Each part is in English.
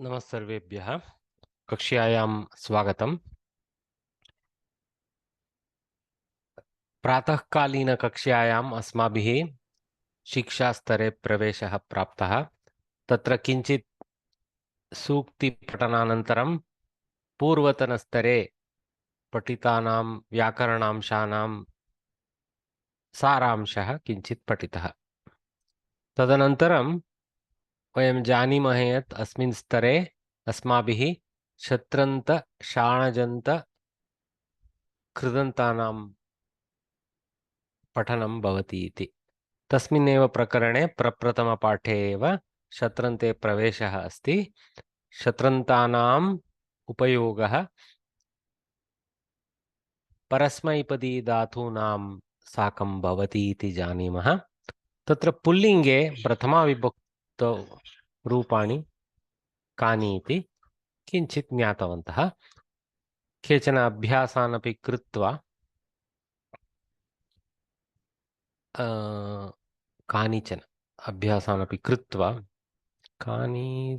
नमस्सर्वेभ्यः कक्ष्यायां स्वागतम्। प्रातःकालीनकक्ष्यायाम् अस्माभिः शिक्षास्तरे प्रवेशः प्राप्तः। तत्र किञ्चित् सूक्तिपठनानन्तरं पूर्वतनस्तरे पठितानां व्याकरणांशानां सारांशः किञ्चित् पठितः। तदनन्तरं वयं जानीमः यत् अस्मिन् स्तरे अस्माभिः शत्रन्त शाणजन्त कृदन्तानां पठनं भवति इति। तस्मिन्नेव प्रकरणे प्रप्रथमपाठे एव शत्रन्ते प्रवेशः अस्ति। शत्रन्तानाम् उपयोगः परस्मैपदी धातूनां साकं भवति इति जानीमः। तत्र पुल्लिङ्गे प्रथमाविभक्तौ रूपाणि कानि इति किञ्चित् ज्ञातवन्तः। केचन अभ्यासान् अपि कृत्वा कानिचन अभ्यासान् कृत्वा कानि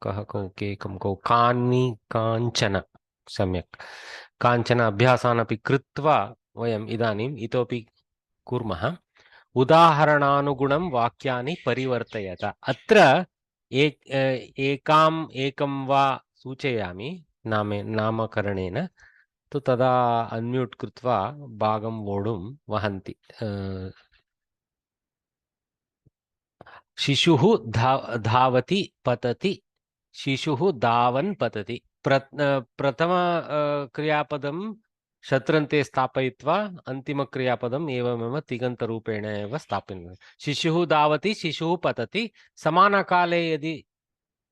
कः कौ केकं कौ कानि काञ्चन सम्यक् काञ्चन अभ्यासान् अपि कृत्वा वयम् इदानीम् इतोपि कुर्मः। उदाहरणानुगुणं वाक्यानि परिवर्तयत। अत्र एकं वा सूचयामि नामकरणेन, तो तदा अन्म्यूट् कृत्वा भागं वोढुं वहन्ति। शिशुः धावति पतति, शिशुः धावन् पतति। प्रथम क्रियापदं शत्रन्ते स्थापयित्वा अन्तिमक्रियापदम् एवमेव तिङन्तरूपेण एव स्थापनीयम्। शिशुः धावति, शिशुः पतति। समानकाले यदि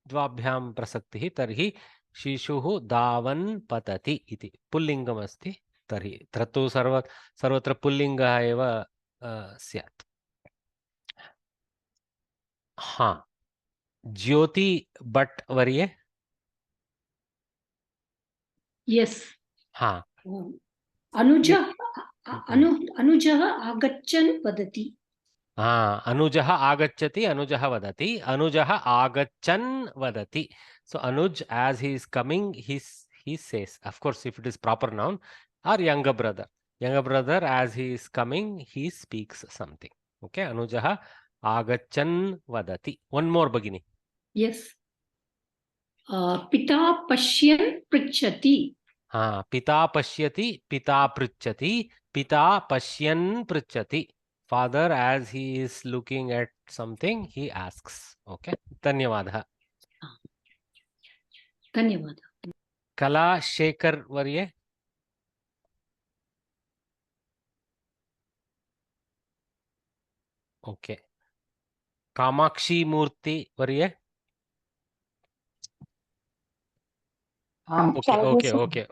द्वाभ्यां प्रसक्तिः तर्हि शिशुः धावन् पतति इति पुल्लिङ्गमस्ति। तर्हि तत्तु सर्वत्र पुल्लिङ्गः एव स्यात्। हाँ, ज्योति भट्ट वर्ये। यस। हाँ, अनुजः आगच्छन् वदति। हाँ, अनुजः आगच्छति, अनुजः वदति, अनुजः आगच्छन् वदति. So Anuj, as he is coming, he says, of course if it is proper noun, or younger brother as he is coming, he speaks something. Okay, Anujah agachan vadati. One more, Bhagini. Yes. Pita pashyan pritchati. हाँ, पिता पश्यति, पिता पृच्छति, पिता पश्यन् पृच्छति. Father, as he is looking at something, he asks. Okay, धन्यवादः. धन्यवादः. कला Shekhar Varye. Okay. Kamakshi Murthy Varye. Okay.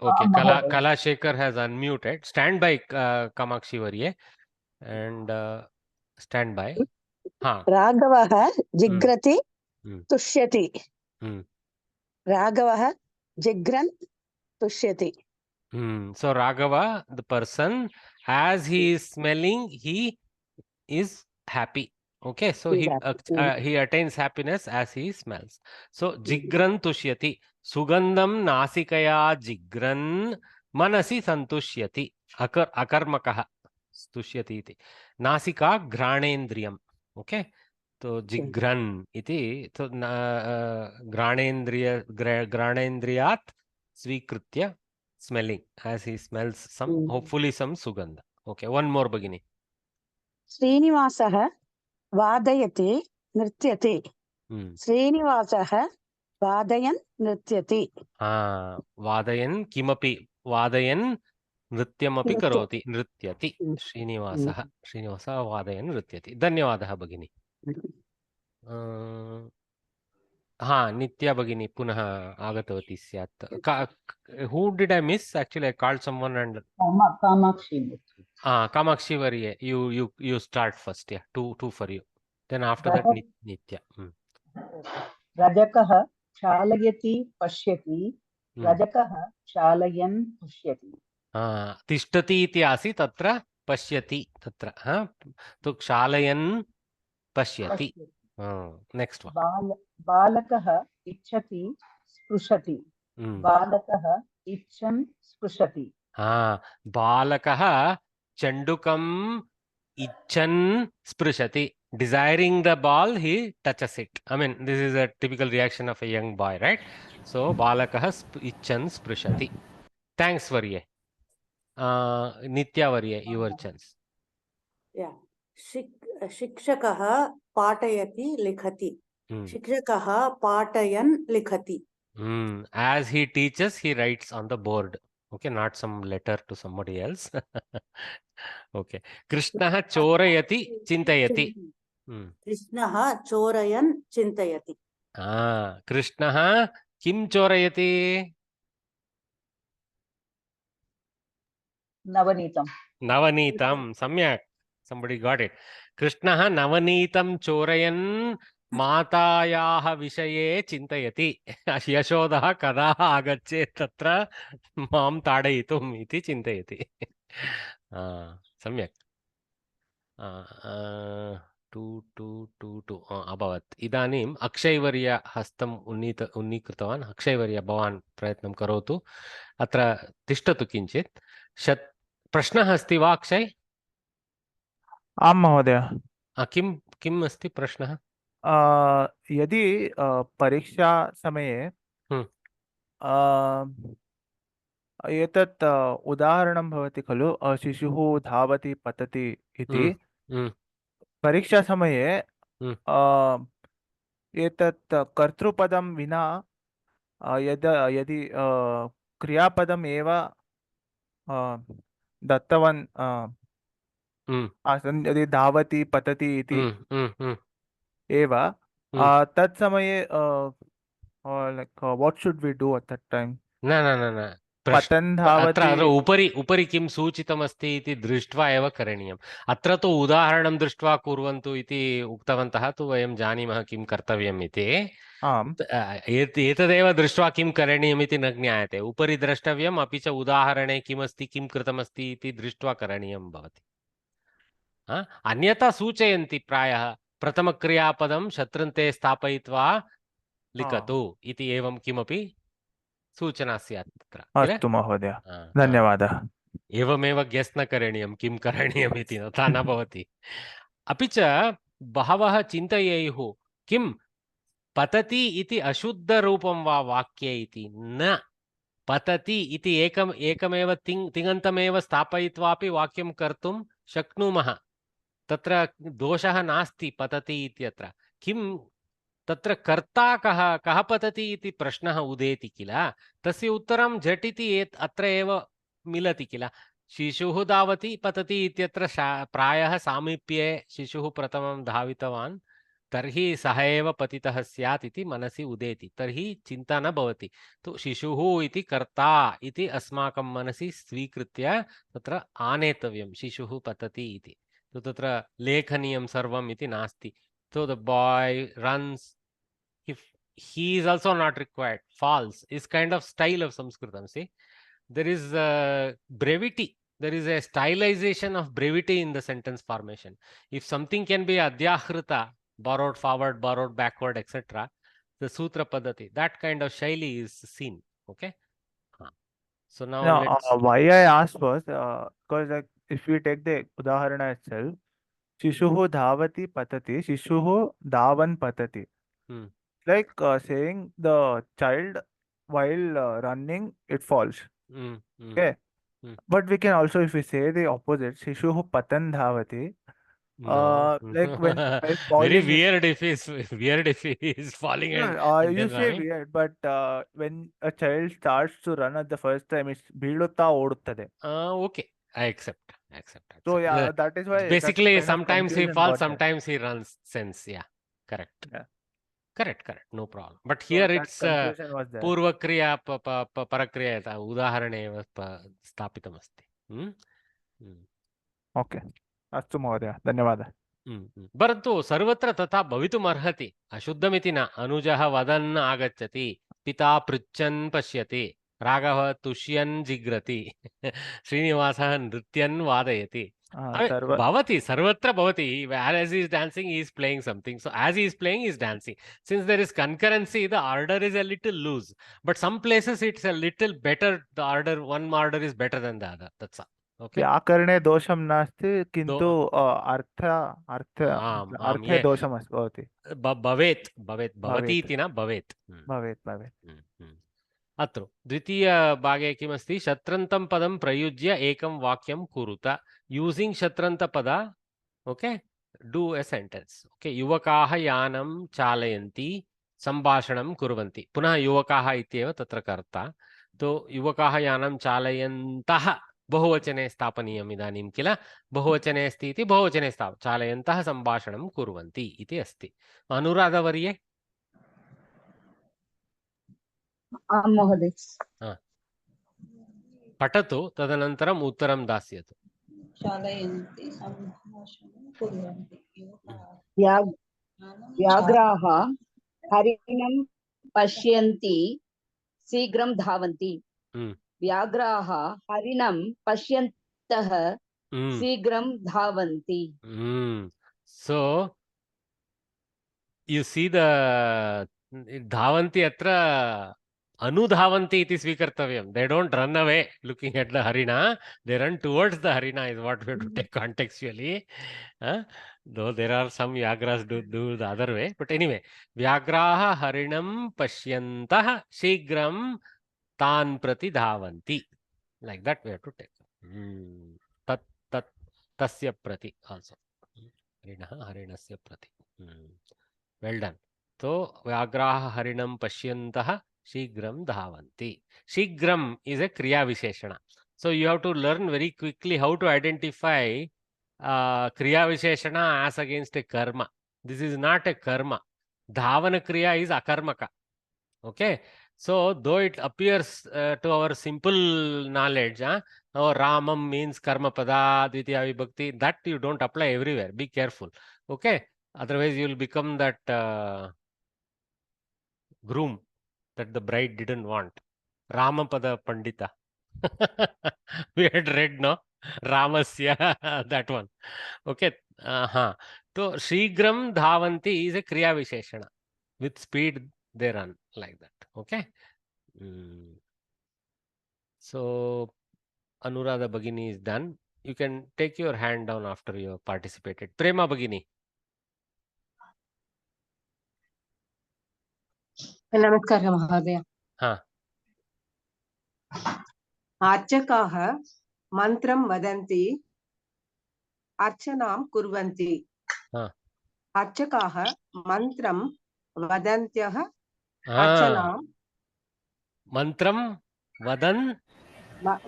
Kala Shekhar has unmuted. Stand by, Kamakshi Varye, and stand by. हाँ. राघवः जिग्रति तुष्यति. राघवः जिग्रन् तुष्यति. So Raghava, the person, as he is smelling, he is happy. Okay, so he attains happiness as he smells. So jigran tushyati, sugandham nasikaya jigran manasi santushyati. Akarmakah tushyati iti. Nasika घ्राणेन्द्रियम. Okay, तो जिघ्रन इति, तो घ्राणेन्द्रियात् स्वीकृत्य smelling, as he smells some, hopefully some sugandha. Okay, one more, Bhagini. श्रीनिवासः वादयति नृत्यति. श्रीनिवासः वादयन् नृत्यति. वादयन् किमपि, वादयन् नृत्यमपि करोति, नृत्यति. श्रीनिवासः वादयन् नृत्यति. धन्यवादः भगिनी. हाँ, नित्या भगिनी पुनः आगतवती स्यात्. Who did I miss? Actually, I called someone and Kamakshi. Kamakshi Varye, you start first. Yeah, two for you. Then after that, Nitya. Rajakah chalayati pashyati. Rajakah chalayन् pashyati. तिष्ठति इति आसीत्, तत्र पश्यति तत्र. तो क्षालयन् पश्यति. Next one. बालकः इच्छति स्पृशति बालकः इच्छन् स्पृशति बालकः चण्डुकम् इच्छन् स्पृशति. Desiring the ball, he touches it. I mean, this is a typical reaction of a young boy, right? So balakah icchan sprishati. Thanks, Varye. Nitya Varye, your chance. Yeah. शिक्षकः पाठयति लिखति. शिक्षकः पाठयन् लिखति. As he teaches, he writes on the board. Okay, not some letter to somebody else. Okay. Krishnah chorayati chintayati. कृष्णः चोरयन् चिन्तयति. कृष्णः किं चोरयति? नवनीतं. सम्यक्. Somebody got it. कृष्णः नवनीतं चोरयन् मातायाः विषये चिन्तयति. यशोदः कदा आगच्छेत् तत्र मां ताडयितुम् इति चिन्तयति. सम्यक्. 2 अभवत्. इदानीम् अक्षयवर्य हस्तम् उन्नीकृतवान्. अक्षयवर्य भवान् प्रयत्नं करोतु. अत्र तिष्ठतु किञ्चित्. प्रश्नः अस्ति वा अक्षय? आं महोदय. किम् अस्ति प्रश्नः? यदि परीक्षा समये एतत् उदाहरणं भवति खलु, शिशुः धावति पतति इति, परीक्षा समये एतत् कर्तृपदं विना यदि क्रियापदम् एव दत्तवान् आसन्, यदि धावति पतति इति एव, तत्समये like what should we do at that time? न पतन् धावति. अत्र उपरि किं सूचितमस्ति इति दृष्ट्वा एव करणीयम्. अत्र तु उदाहरणं दृष्ट्वा कुर्वन्तु इति उक्तवन्तः तु वयं जानीमः किं कर्तव्यम् इति. एतदेव दृष्ट्वा किं करणीयम् इति न ज्ञायते. उपरि द्रष्टव्यम्, अपि च उदाहरणे किमस्ति, किं कृतमस्ति इति दृष्ट्वा करणीयं भवति. अन्यथा सूचयन्ति प्रायः प्रथमक्रियापदं शत्रन्ते स्थापयित्वा लिखतु इति, एवं किमपि सूचना स्यात् तत्र. अस्तु महोदय, धन्यवादः. एवमेव गेस् न करणीयं किं करणीयम् इति, तथा न भवति. अपि च बहवः चिन्तयेयुः किं पतति इति अशुद्धरूपं वा वाक्ये इति. न, पतति इति एकमेव तिङन्तमेव स्थापयित्वापि वाक्यं कर्तुं शक्नुमः. तत्र दोषः नास्ति पतति इत्यत्र. किं तत्र कर्ता कः पतति इति प्रश्नः उदेति किल, तस्य उत्तरं झटिति अत्र एव मिलति किल. शिशुः धावति पतति इत्यत्र प्रायः सामीप्ये शिशुः प्रथमं धावितवान्, तर्हि सः एव पतितः स्यात् इति मनसि उदेति. तर्हि चिन्ता न भवति. तु शिशुः इति कर्ता इति अस्माकं मनसि स्वीकृत्य तत्र आनेतव्यं, शिशुः पतति इति. तत्र लेखनीयं सर्वम् इति नास्ति. So the boy runs, if he is also not required. False is kind of style of Sanskritam. See, there is brevity. There is a stylization of brevity in the sentence formation. If something can be adhyahrita, borrowed forward, borrowed backward, etc., the sutra padati, that kind of shaili is seen. Okay. So now why I asked was because like if we take the udaharana itself, Shishuhu dhavati patati, Shishuhu dhavan patati. Like saying the child while running, it falls. Okay. But we can also, if we say the opposite, Shishuhu patan dhavati. Like when very weird if he is falling. And you say weird, but when a child starts to run at the first time, it's bildutta oduttade. Okay, I accept. So yeah, that is why basically sometimes he falls, sometimes he runs. Sense, yeah, correct. Yeah. Correct. No problem. But here so it's Purvakriya Parakriya udaharane eva sthapitamasti. Okay. अस्तु महोदय, धन्यवादः. परन्तु सर्वत्र तथा भवितुमर्हति. अशुद्धमिति न. अनुजः वदन् आगच्छति, पिता पृच्छन् पश्यति, राघवः तुष्यन् जिघ्रति, श्रीनिवासः नृत्यन् वादयति. Bhavati, sarvatra bhavati. As he is dancing, he is playing something. So as he is playing, he is dancing. Since there is concurrency, the order is a little loose. But some places it's a little better. The order, one order is better than the other. That's all. Okay. व्याकरणे दोषं नास्ति किन्तु दो आम् आम् अर्थे दोषमस्ति भवति भवेत् भवेत् भवति इति न भवेत् अत्र द्वितीयभागे किमस्ति शत्रन्तं पदं प्रयुज्य एकं वाक्यं कुरुत यूसिंग शत्रन्तपद okay do a sentence okay युवकाः यानं चालयन्ति संभाषणं कुर्वन्ति पुनः युवकाः इत्येव तत्र कर्ता तो युवकाः यानं चालयन्तः बहुवचने स्थापनीयम् इदानीं किल बहुवचने अस्ति इति बहुवचने चालयन्तः संभाषणं कुर्वन्ति इति अस्ति अनुराधवर्ये आम् महोदय पठतु तदनन्तरम् उत्तरं दास्यतु चालयन्ति सम्भाषणं कुर्वन्ति व्याघ्राः हरिणं पश्यन्ति शीघ्रं धावन्ति व्याघ्राः हरिणं पश्यन्तः शीघ्रं धावन्ति सो यू सी द धावन्ति अत्र अनुधावन्ति इति स्वीकर्तव्यं they don't run away looking at the हरिणा दे रन टुवर्ड्स द हरिणा is what we have to take contextually though there are some vyagras do the other way but anyway vyagraha harinam pashyantah shigram tan prati dhavanti like that we have to take tat tat tasya prati also harinasya prati well done so vyagraha harinam pashyantah shigram dhavanti shigram is a kriya visheshana so you have to learn very quickly how to identify kriya visheshana as against a karma this is not a karma dhavana kriya is akarmaka okay so though it appears to our simple knowledge oh ramam means karma pada dvitiya vibhakti that you don't apply everywhere be careful okay otherwise you will become that groom that the bride didn't want ramapada pandita we had read no ramasya that one okay so shigram dhavanti is a kriya visheshana with speed they run like that okay so Anuradha Bhagini is done you can take your hand down after you have participated Prema Bhagini नमस्कारः महोदय अर्चकाः मन्त्रं वदन्ति अर्चनां कुर्वन्ति अर्चकाः मन्त्रं वदन्त्यः अर्चनां मन्त्रं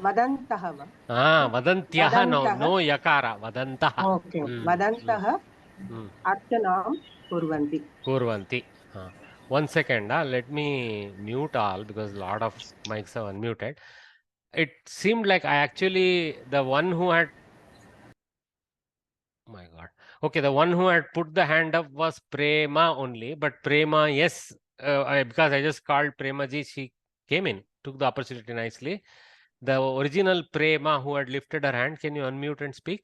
वदन्तः वदन्त्यः no यकार वदन्तः वदन्तः अर्चनां कुर्वन्ति one second let me mute all because a lot of mics are unmuted it seemed like I actually the one who had oh my god okay the one who had put the hand up was Prema only but Prema yes because I just called Prema ji she came in took the opportunity nicely the original Prema who had lifted her hand can you unmute and speak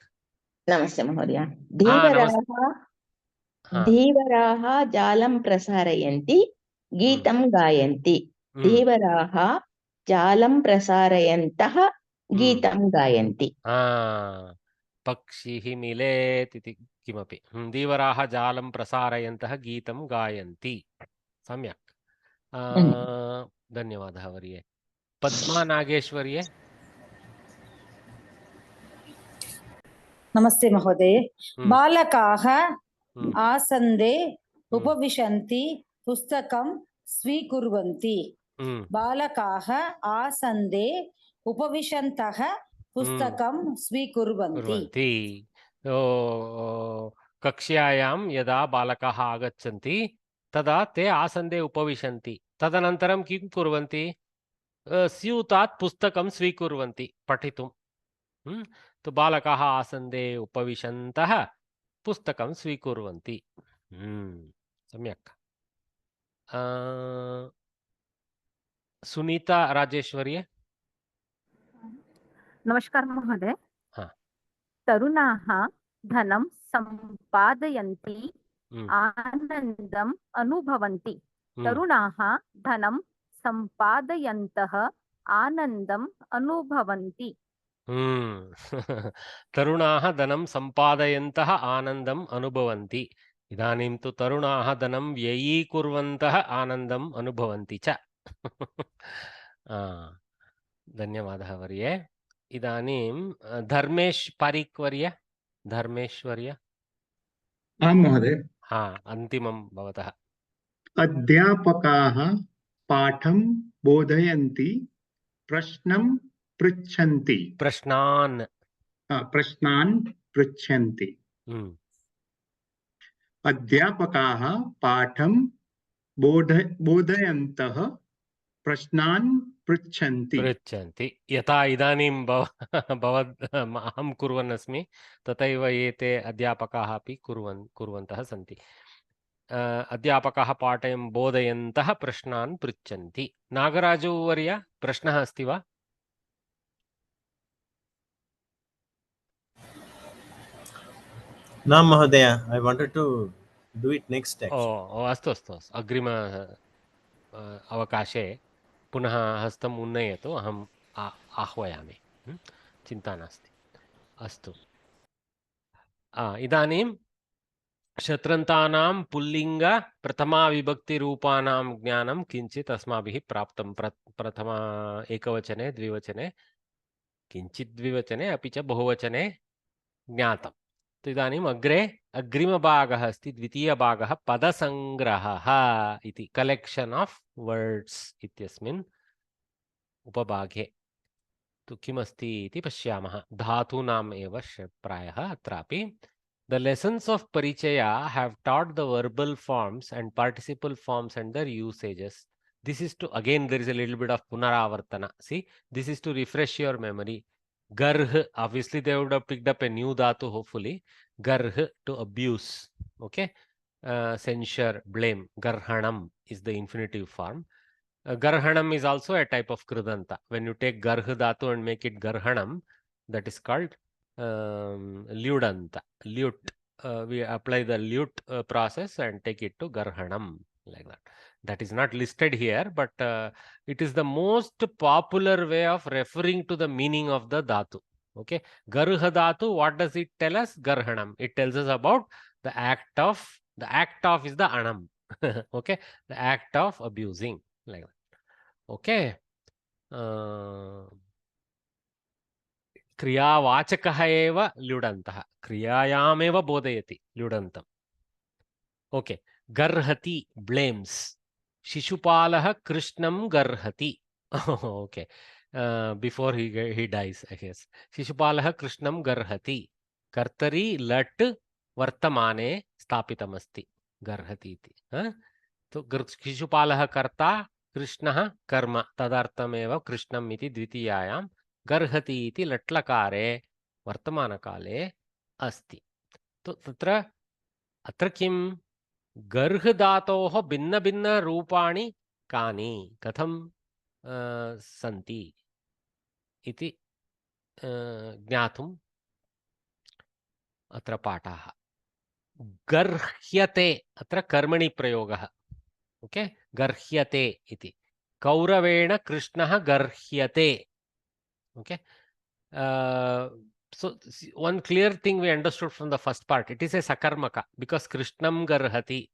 नमस्ते महोदय धीवराः जालं प्रसारयन्ति गीतं गायन्ति धीवराः जालं प्रसारयन्तः गीतं गायन्ति पक्षिः मिलेत् इति किमपि धीवराः जालं प्रसारयन्तः गीतं गायन्ति सम्यक् धन्यवादः वर्ये पद्मा नागेश्वर्ये नमस्ते महोदय बालकाः आसन्दे उपविशन्ति पुस्तकं स्वीकुर्वन्ति बालकाः आसन्दे उपविशन्तः पुस्तकं स्वीकुर्वन्ति कक्ष्यायां यदा बालकाः आगच्छन्ति तदा ते आसन्दे उपविशन्ति तदनन्तरं किं कुर्वन्ति स्यूतात् पुस्तकं स्वीकुर्वन्ति पठितुं तो बालकाः आसन्दे उपविशन्तः पुस्तकं स्वीकुर्वन्ति सम्यक् सुनीता राजेश्वर्ये नमस्कार महोदय तरुणाः धनं सम्पादयन्ति आनन्दम् अनुभवन्ति तरुणाः धनं सम्पादयन्तः आनन्दम् अनुभवन्ति तरुणाः धनं सम्पादयन्तः आनन्दम् अनुभवन्ति इदानीं तु तरुणाः धनं व्ययीकुर्वन्तः आनन्दम् अनुभवन्ति च धन्यवादः वर्ये इदानीं धर्मेश पारिक् वर्य धर्मेश्वर्य आं महोदय अन्तिमं भवतः अध्यापकाः पाठं बोधयन्ति प्रश्नं पृच्छन्ति प्रश्नान् पृच्छन्ति अध्यापकाः पाठं बोधयन्तः प्रश्नान् पृच्छन्ति यथा इदानीं अहं कुर्वन् अस्मि तथैव एते अध्यापकाः अपि कुर्वन्तः सन्ति अध्यापकाः पाठं बोधयन्तः प्रश्नान् पृच्छन्ति नागराजु वर्य प्रश्नः अस्ति वा न महोदय I wanted to do it next अस्तु अग्रिम अवकाशे पुनः हस्तम् उन्नयतु अहम् आह्वयामि चिन्ता नास्ति अस्तु इदानीं शत्रन्तानां पुल्लिङ्ग प्रथमाविभक्तिरूपाणां ज्ञानं किञ्चित् अस्माभिः प्राप्तं प्रथम एकवचने द्विवचने किञ्चित् द्विवचने अपि च बहुवचने ज्ञातम् इदानीम् अग्रे अग्रिमभागः अस्ति द्वितीयभागः पदसङ्ग्रहः इति कलेक्शन् आफ् वर्ड्स् इत्यस्मिन् उपभागे तु किमस्ति इति पश्यामः धातूनाम् एव प्रायः अत्रापि The lessons of Parichaya have taught the verbal forms and participle forms and their usages. This is to, again there is a little bit of punaravartana. See, this is to refresh your memory. Garh, obviously they would have picked up a new dhatu hopefully. Garh, to abuse. Okay. Censure, blame. Garhanam is the infinitive form. Garhanam is also a type of krudanta. When you take garh dhatu and make it garhanam, that is called lyudanta. Lyut. We apply the lyut process and take it to garhanam, like that. That is not listed here, but it is the most popular way of referring to the meaning of the dhatu. Okay, garha dhatu, what does it tell us? Garhanam. It tells us about the act of is the anam. Okay, the act of abusing, like that. Okay. क्रियावाचकः एव ल्युडन्तः क्रियायामेव बोधयति ल्युडन्तम् okay गर्हति blames शिशुपालः कृष्णं गर्हति okay before he dies I guess शिशुपालः कृष्णं गर्हति कर्तरी लट् वर्तमाने स्थापितमस्ति गर्हति इति तो शिशुपालः कर्ता कृष्णः कर्म तदर्थमेव कृष्णम् इति द्वितीयायां गर्हति इति लट्लकारे वर्तमानकाले अस्ति तो तत्र अत्र किं गर्ह धातोः भिन्न भिन्न रूपाणि कानि कथं सन्ति इति ज्ञातुम् अत्र पाठाः गर्ह्यते अत्र कर्मणि प्रयोगः ओके गर्ह्यते इति कौरवेण कृष्णः गर्ह्यते okay so one clear thing we understood from the first part, it is a sakarmaka because krishnam garhati,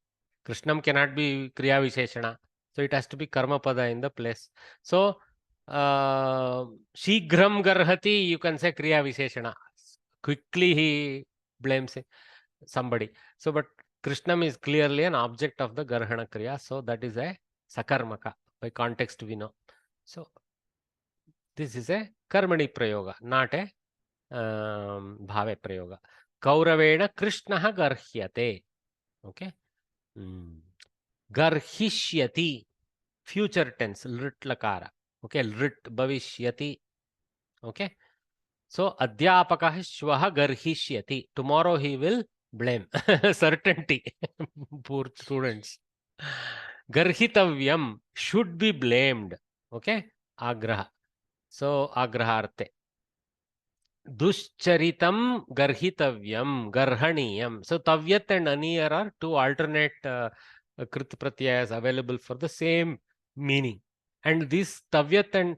krishnam cannot be kriya visheshana, so it has to be karma pada in the place. So shigram garhati, you can say kriya visheshana, quickly he blames somebody. So but krishnam is clearly an object of the garhana kriya, so that is a sakarmaka. By context we know. So this is a कर्मणि प्रयोग not a भावे प्रयोग कौरवेण कृष्णः गर्ह्यते okay गर्हिष्यति future tense लृट् लकार okay लृट् भविष्यति ओके सो अध्यापकः श्वः गर्हिष्यति tomorrow he will blame certainty poor students गर्हितव्यम should be blamed ओके आग्रह So, agraharte. Duscharitam garhitavyam, garhaniyam. So tavyat and aniyar are two alternate krit pratyayas available for the same meaning. And this tavyat and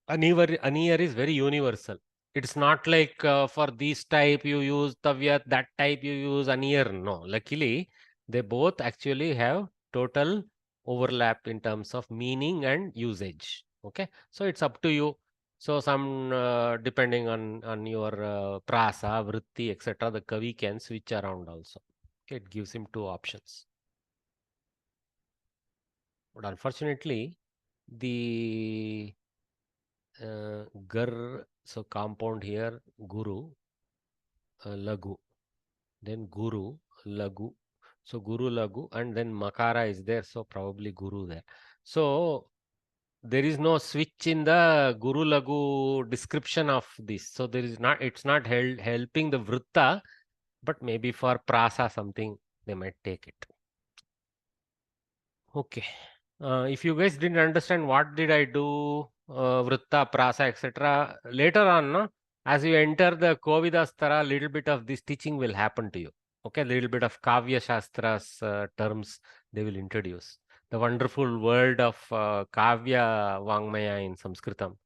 aniyar is very universal. It's not like for this type you use tavyat, that type you use aniyar. No, luckily they both actually have total overlap in terms of meaning and usage. Okay, so it's up to you. So some depending on your prasa, vritti, etc., the kavi can switch around also. Okay, it gives him two options. But unfortunately, the gar, so compound here, guru, lagu, then guru, lagu. So guru, lagu, and then makara is there, so probably guru there. So there is no switch in the guru lagu description of this. So there is not, it's not helping the vritta, but maybe for prasa something they might take it. Okay. If you guys didn't understand what did I do, vritta, prasa, etc., later on, no, as you enter the Kovidastara, little bit of this teaching will happen to you. Okay, little bit of Kavya Shastra's terms they will introduce. The wonderful world of Kavya Vangmaya in Samskritam.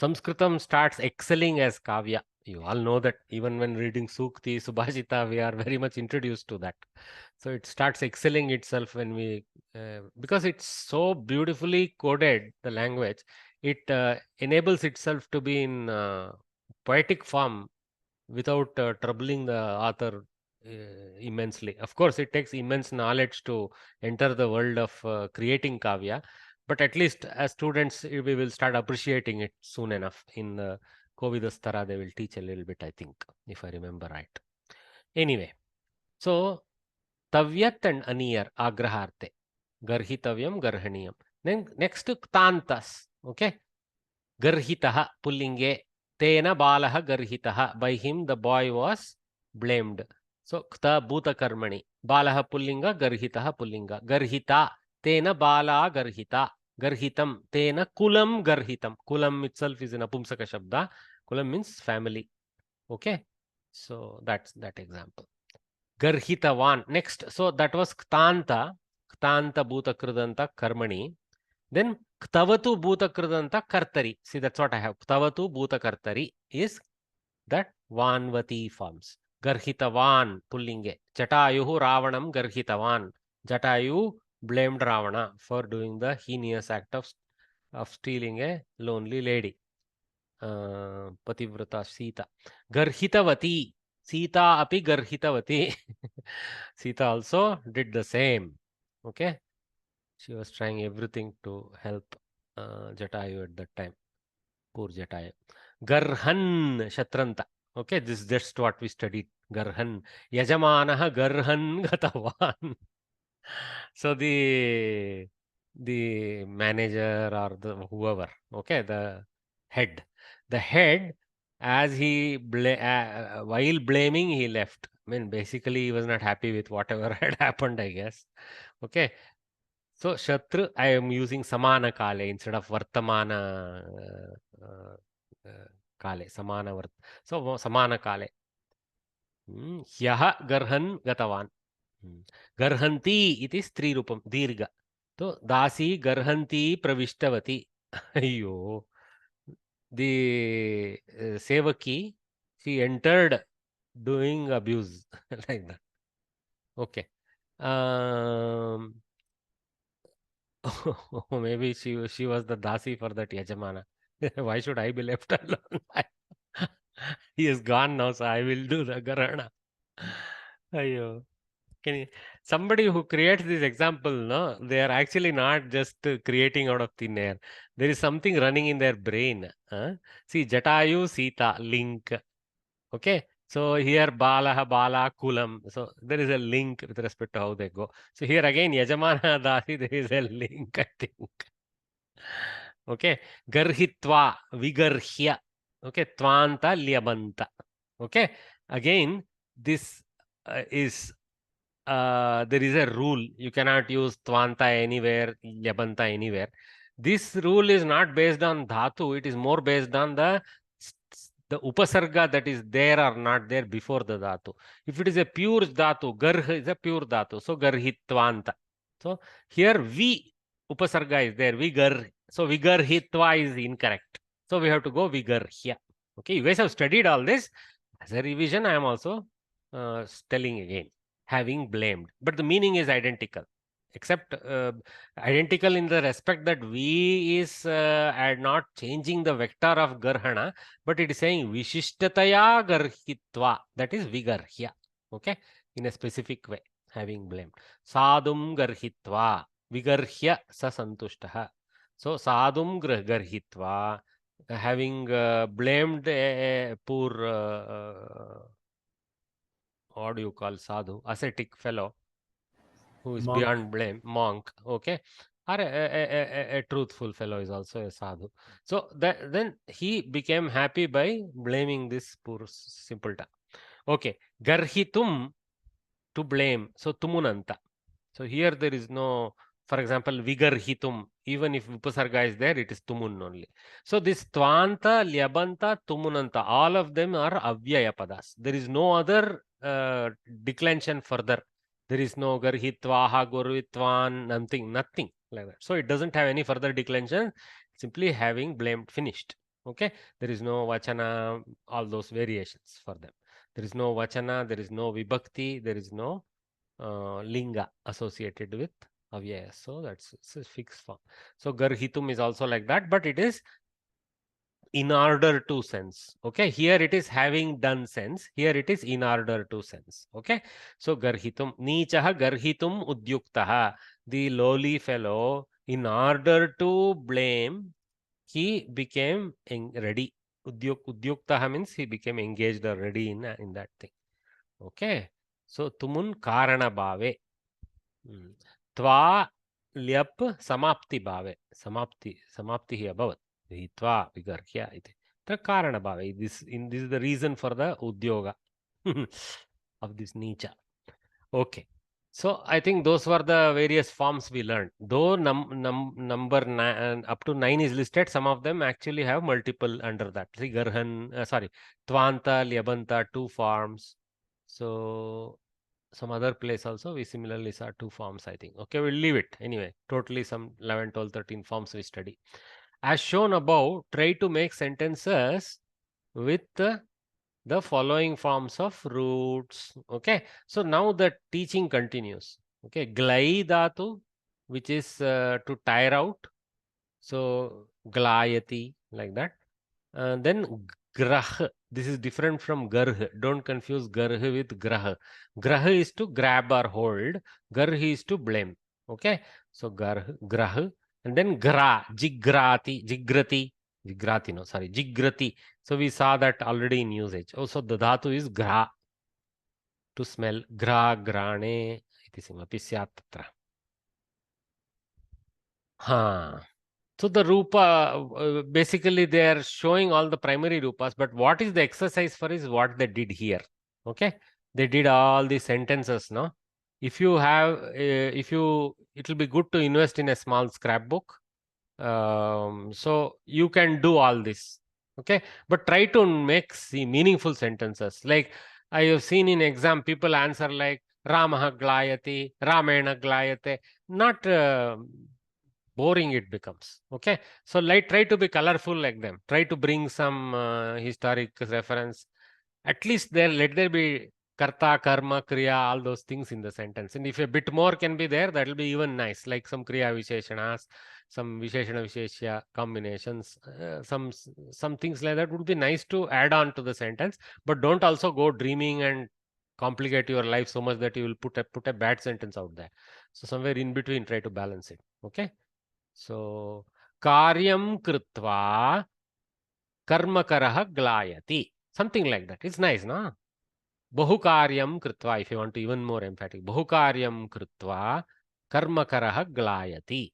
Samskritam starts excelling as Kavya. You all know that even when reading Sukti, Subhashita, we are very much introduced to that. So it starts excelling itself when we, because it's so beautifully coded, the language, it enables itself to be in poetic form without troubling the author immensely. Of course, it takes immense knowledge to enter the world of creating Kavya, but at least as students, we will start appreciating it soon enough. In the Kovidastara, they will teach a little bit, I think, if I remember right. Anyway, so tavyat and aniyar, agraharte, garhitavyam, garhaniyam. Then next, ktantas, okay? Garhitaha, pullinge, tena balaha garhitaha. By him, the boy was blamed. So, kta bhuta karmani. Balaha pullinga, garhitaha pullinga. Garhita, tena bala garhita. Garhitam, tena kulam garhitam. Kulam itself is an apumsaka shabda. Kulam means family. Okay? So, that's that example. Garhitavan. Next, so that was ktanta. Ktanta bhuta kridanta karmani. Then ktavatu bhuta kridanta kartari. See, that's what I have. Ktavatu bhuta kartari is that vanvati forms. Garhitavan pullinge. Jatayuhu ravanam garhitavan. Jatayu blamed Ravana for doing the heinous act of stealing a lonely lady. Pativrata Sita. Garhitavati. Sita api garhitavati. Sita also did the same. Okay. She was trying everything to help Jatayu at that time. Poor Jatayu. Garhan Shatranta. Okay, this is just what we studied. Garhan. Yajamanaha Garhan Gatavan. So the manager or the whoever, okay, the head, as he while blaming, he left. I mean, basically, he was not happy with whatever had happened, I guess. Okay. So, Shatru, I am using Samana Kale instead of Vartamana Kale. Samana Vart. So, Samana Kale. Hyaha Garhan Gatavan. Garhanti iti Stri Rupam. Dirga. So, Dasi Garhanti Pravishtavati. Ayyo. The Sevaki, she entered doing abuse like that. Okay. Maybe she was the dasi for that Yajamana. Why should I be left alone? He is gone now, so I will do the Garana. Ayyo. Somebody who creates this example, no, they are actually not just creating out of thin air. There is something running in their brain. See, Jatayu, Sita, link. Okay. So here Balaha, Bala, Kulam. So there is a link with respect to how they go. So here again, Yajamana Dasi, there is a link, I think. Okay. Garhitva, Vigarhya. Okay. Tvanta, Lyabanta. Okay. Again, this is there is a rule. You cannot use Tvanta anywhere, Lyabanta anywhere. This rule is not based on Dhatu. It is more based on the the upasarga that is there or not there before the dhatu. If it is a pure dhatu, garh is a pure dhatu, so garhitvanta. So here vi upasarga is there, vigar. So vigarhitva is incorrect. So we have to go vigarhya. Okay, you guys have studied all this. As a revision, I am also telling again, having blamed, but the meaning is identical, except identical in the respect that V is not changing the vector of garhana, but it is saying vishishtataya garhitva, that is vigarhya, okay, in a specific way, having blamed. Sadhum garhitva, vigarhya sa santushtaha. So sadhum garhitva, having blamed a poor, what do you call sadhu, ascetic fellow, who is Monk. beyond blame, monk, okay, or a truthful fellow is also a sadhu. So then he became happy by blaming this poor simpleton. Okay, garhitum, to blame, so tumunanta. So here there is no, for example, vigarhitum, even if upasarga is there, it is tumun only. So this tvanta, lyabanta, tumunanta, all of them are avyaya padas. There is no other declension further. There is no garhitvaha, gurvitvan, nothing like that. So it doesn't have any further declension, simply having blamed, finished. Okay, there is no vachana, all those variations for them. There is no vachana, there is no vibhakti, there is no linga associated with avyaya. So that's a fixed form. So garhitum is also like that, but it is in order to sense. Okay, here it is having done sense, here it is in order to sense. Okay, so garhitum, nichaha garhitum udyuktaha, the lowly fellow, in order to blame, he became ready. Udyuktaha means he became engaged or ready in that thing. Okay, so tumun karana bhave, tva lyap samapti bhave, samapti hi abhavat, tva vigarhya iti, the karana bhave. This is the reason for the udyoga of this nicha. Okay, so I think those were the various forms we learned. Though number 9 up to 9 is listed, some of them actually have multiple under that. See, garhan, tvanta, lyabanta, 2 forms. So some other place also we similarly saw 2 forms, I think. Okay, we'll leave it anyway. Totally some 11, 12, 13 forms we study. As shown above, try to make sentences with the following forms of roots. Okay, so now the teaching continues. Okay, glai dhatu, which is to tire out. So glayati, like that. Then grah, this is different from garh. Don't confuse garh with grah. Grah is to grab or hold, garh is to blame. Okay, so grah, and then gra, jigrati, jigrati. So we saw that already in usage. Also the dhatu is gra, to smell, gra, grane, iti simapi syat tatra. So the rupa, basically they are showing all the primary rupas, but what is the exercise for is what they did here. Okay, they did all the sentences. No, if you have, it will be good to invest in a small scrapbook. So you can do all this. Okay, but try to make meaningful sentences. Like I have seen in exam, people answer like Ramaha glayati, Ramena glayate. Not boring it becomes. Okay, so try to be colorful like them. Try to bring some historic reference. At least let there be karta, karma, kriya, all those things in the sentence. And if a bit more can be there, that will be even nice. Like some kriya visheshanas, some visheshana visheshya combinations, some things like that would be nice to add on to the sentence. But don't also go dreaming and complicate your life so much that you will put a bad sentence out there. So somewhere in between, try to balance it. Okay. So karyam krutva karmakarah glayati, something like that. It's nice, no? Bahukaryam krutva, if you want to even more emphatic, bahukaryam krutva karmakarah glayati.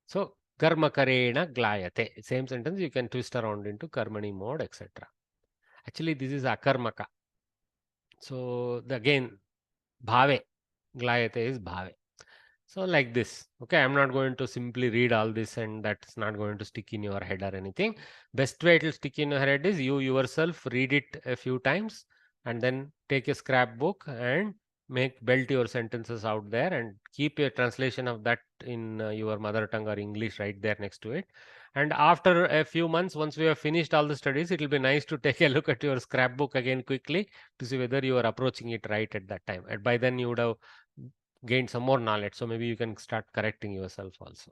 So karmakarena glayate, same sentence you can twist around into karmani mode, etc. Actually this is akarmaka. So again bhave, glayate is bhave. So like this, okay, I'm not going to simply read all this and that's not going to stick in your head or anything. Best way it will stick in your head is you yourself read it a few times and then take a scrapbook and belt your sentences out there and keep a translation of that in your mother tongue or English right there next to it. And after a few months, once we have finished all the studies, it will be nice to take a look at your scrapbook again quickly to see whether you are approaching it right at that time. And by then you would have gained some more knowledge. So maybe you can start correcting yourself also.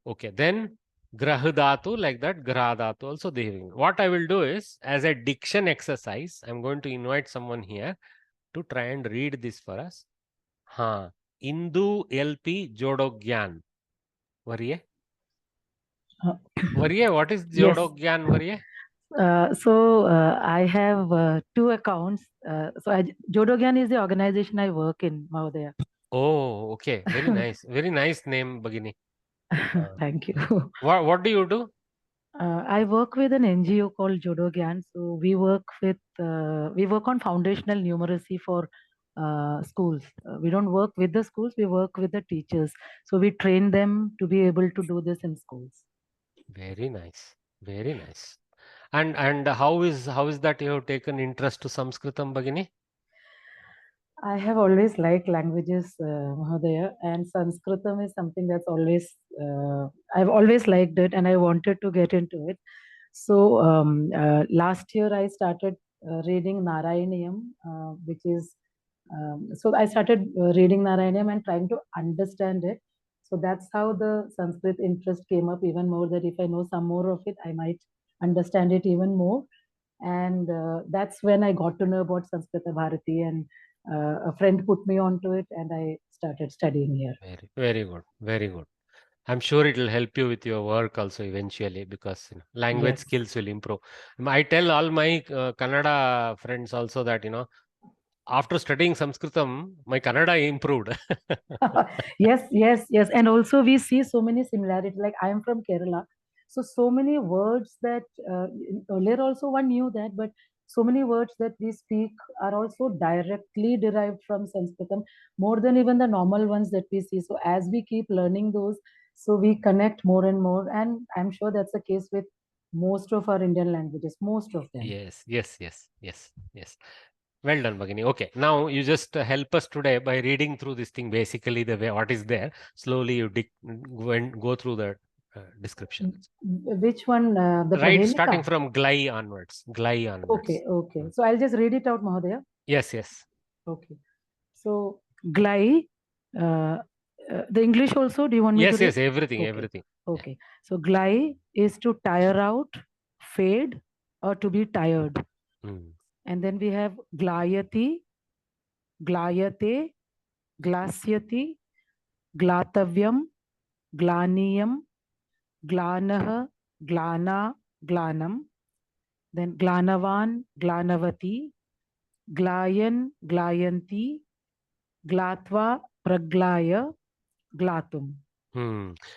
Okay, then grah dhatu, like that, grah dhatu also they. What I will do is, as a diction exercise, I'm going to invite someone here to try and read this for us. हाँ, Indu LP Jodogyan. Variye? Variye, what is Yes. Jodogyan, Variye? I have two accounts. Jodogyan is the organization I work in, Mahodaya. Oh, okay. Very nice. Very nice name, Bagini. Thank you. What do you do? I work with an NGO called Jodogyan. So we work on foundational numeracy for schools. We don't work with the schools, we work with the teachers. So we train them to be able to do this in schools. Very nice. Very nice. And how is that you have taken interest to Sanskritam, Bagini? I have always liked languages, Mahodaya, and Sanskritam is something that's I've always liked it and I wanted to get into it. So last year I started reading Narayaniyam, which is, so I started reading Narayaniyam and trying to understand it. So that's how the Sanskrit interest came up even more, that if I know some more of it, I might understand it even more. And that's when I got to know about Samskrita Bharati, and a friend put me onto it and I started studying here. Very good. Very good. I'm sure it will help you with your work also eventually, because language skills will improve. I tell all my Kannada friends also that, after studying Sanskritam, my Kannada improved. Yes. And also we see so many similarities. Like I am from Kerala. So many words that earlier also one knew that, but so many words that we speak are also directly derived from Sanskritam, more than even the normal ones that we see. So as we keep learning those, so we connect more and more. And I'm sure that's the case with most of our Indian languages, most of them. Yes. Well done, Bagini. Okay, now you just help us today by reading through this thing, basically the way what is there. Slowly you go through the description. Which one? The Right, Prahelika? starting from Glai onwards. Okay. So I'll just read it out, Mahodaya. Yes. Okay. So Glai, the English also, do you want me to read? Yes, everything. Okay. So Glai is to tire out, fade, or to be tired. And then we have Glayati, Glayate, Glasyati, Glatavyam, Glaniyam, Glanaha, Glana, Glanam. Then Glanavan, Glanavati, Glayan, Glayanti, Glatva, Praglaya, Glatum.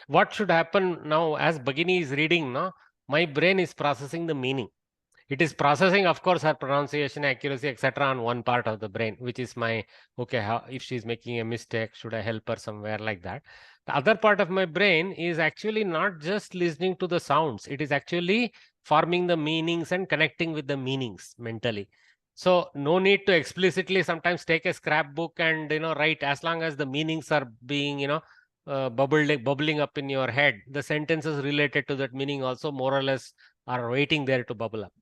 What should happen now as Bagini is reading, no? My brain is processing the meaning. It is processing, of course, her pronunciation, accuracy, etc. on one part of the brain, which is my, if she's making a mistake, should I help her somewhere, like that. The other part of my brain is actually not just listening to the sounds. It is actually forming the meanings and connecting with the meanings mentally. So no need to explicitly sometimes take a scrapbook and, write. As long as the meanings are being, bubbling up in your head, the sentences related to that meaning also more or less are waiting there to bubble up.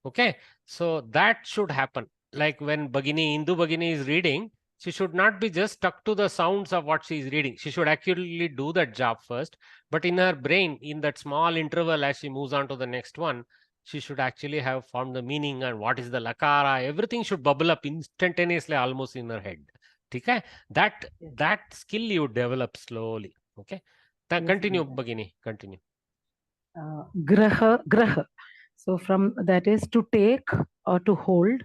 Okay, so that should happen. Like when Indu Bagini is reading, she should not be just stuck to the sounds of what she is reading. She should actually do that job first. But in her brain, in that small interval as she moves on to the next one, she should actually have formed the meaning and what is the lakara. Everything should bubble up instantaneously almost in her head. Okay, that skill you develop slowly. Okay, continue, Bagini, continue. Graha. So from that is to take or to hold.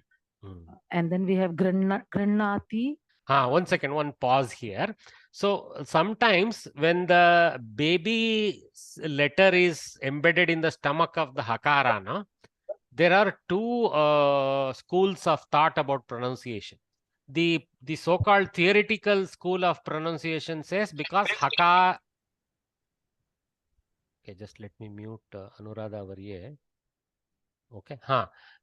And then we have Granati. One second, one pause here. So sometimes when the baby letter is embedded in the stomach of the Hakara, no? There are two schools of thought about pronunciation. the so-called theoretical school of pronunciation says because haka. Okay, just let me mute Anuradha Varye. Okay,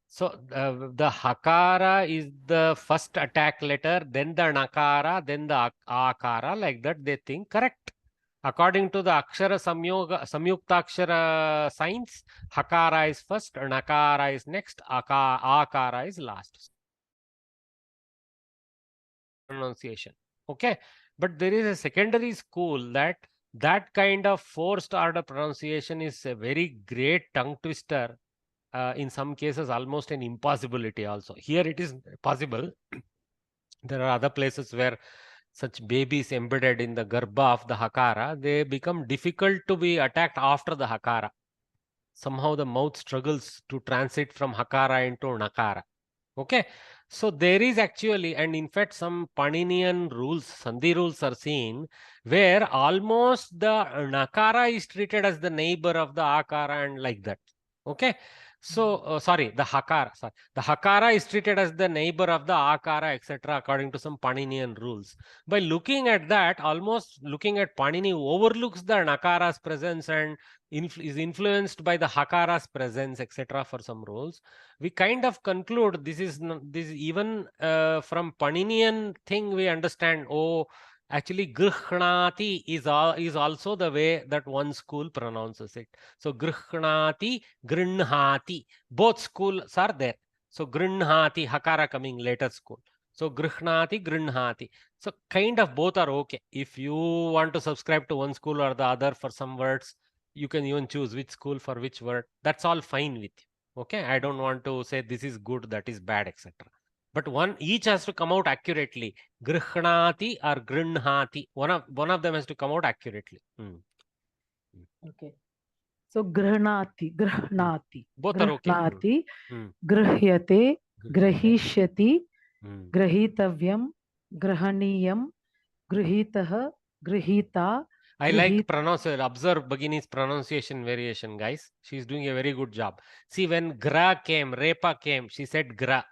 so the hakara is the first attack letter, then the nakara, then the akara, like that they think. Correct. According to the akshara samyuktakshara signs, hakara is first, nakara is next, akara is last. Pronunciation. Okay, but there is a secondary school that kind of forced order pronunciation is a very great tongue twister. In some cases, almost an impossibility also. Here it is possible. There are other places where such babies embedded in the garbha of the hakara, they become difficult to be attacked after the hakara. Somehow the mouth struggles to transit from hakara into nakara. Okay, so there is actually, and in fact some Paninian rules, Sandhi rules are seen where almost the nakara is treated as the neighbor of the akara and like that. Okay, so sorry, the hakara is treated as the neighbor of the akara, etc. according to some Paninian rules. By looking at that, almost looking at Panini overlooks the nakara's presence and is influenced by the hakara's presence, etc. for some rules. We kind of conclude this is even from Paninian thing we understand. Oh, actually grihnati is also the way that one school pronounces it. So grihnati, grinhati, both schools are there. So grinhati, hakara coming later school. So grihnati, grinhati. So kind of both are okay. If you want to subscribe to one school or the other for some words, you can even choose which school for which word. That's all fine with you. Okay, I don't want to say this is good, that is bad, etc. But each has to come out accurately. Grihnati or grinhati. One of them has to come out accurately. Okay. So grihnati. Both are okay. Grihnati, grihyate, grahishyati, grahitavyam, grahaniyam, grihitah, grihita. I like observe Bhagini's pronunciation variation, guys. She's doing a very good job. See, when gra came, repa came, she said gra.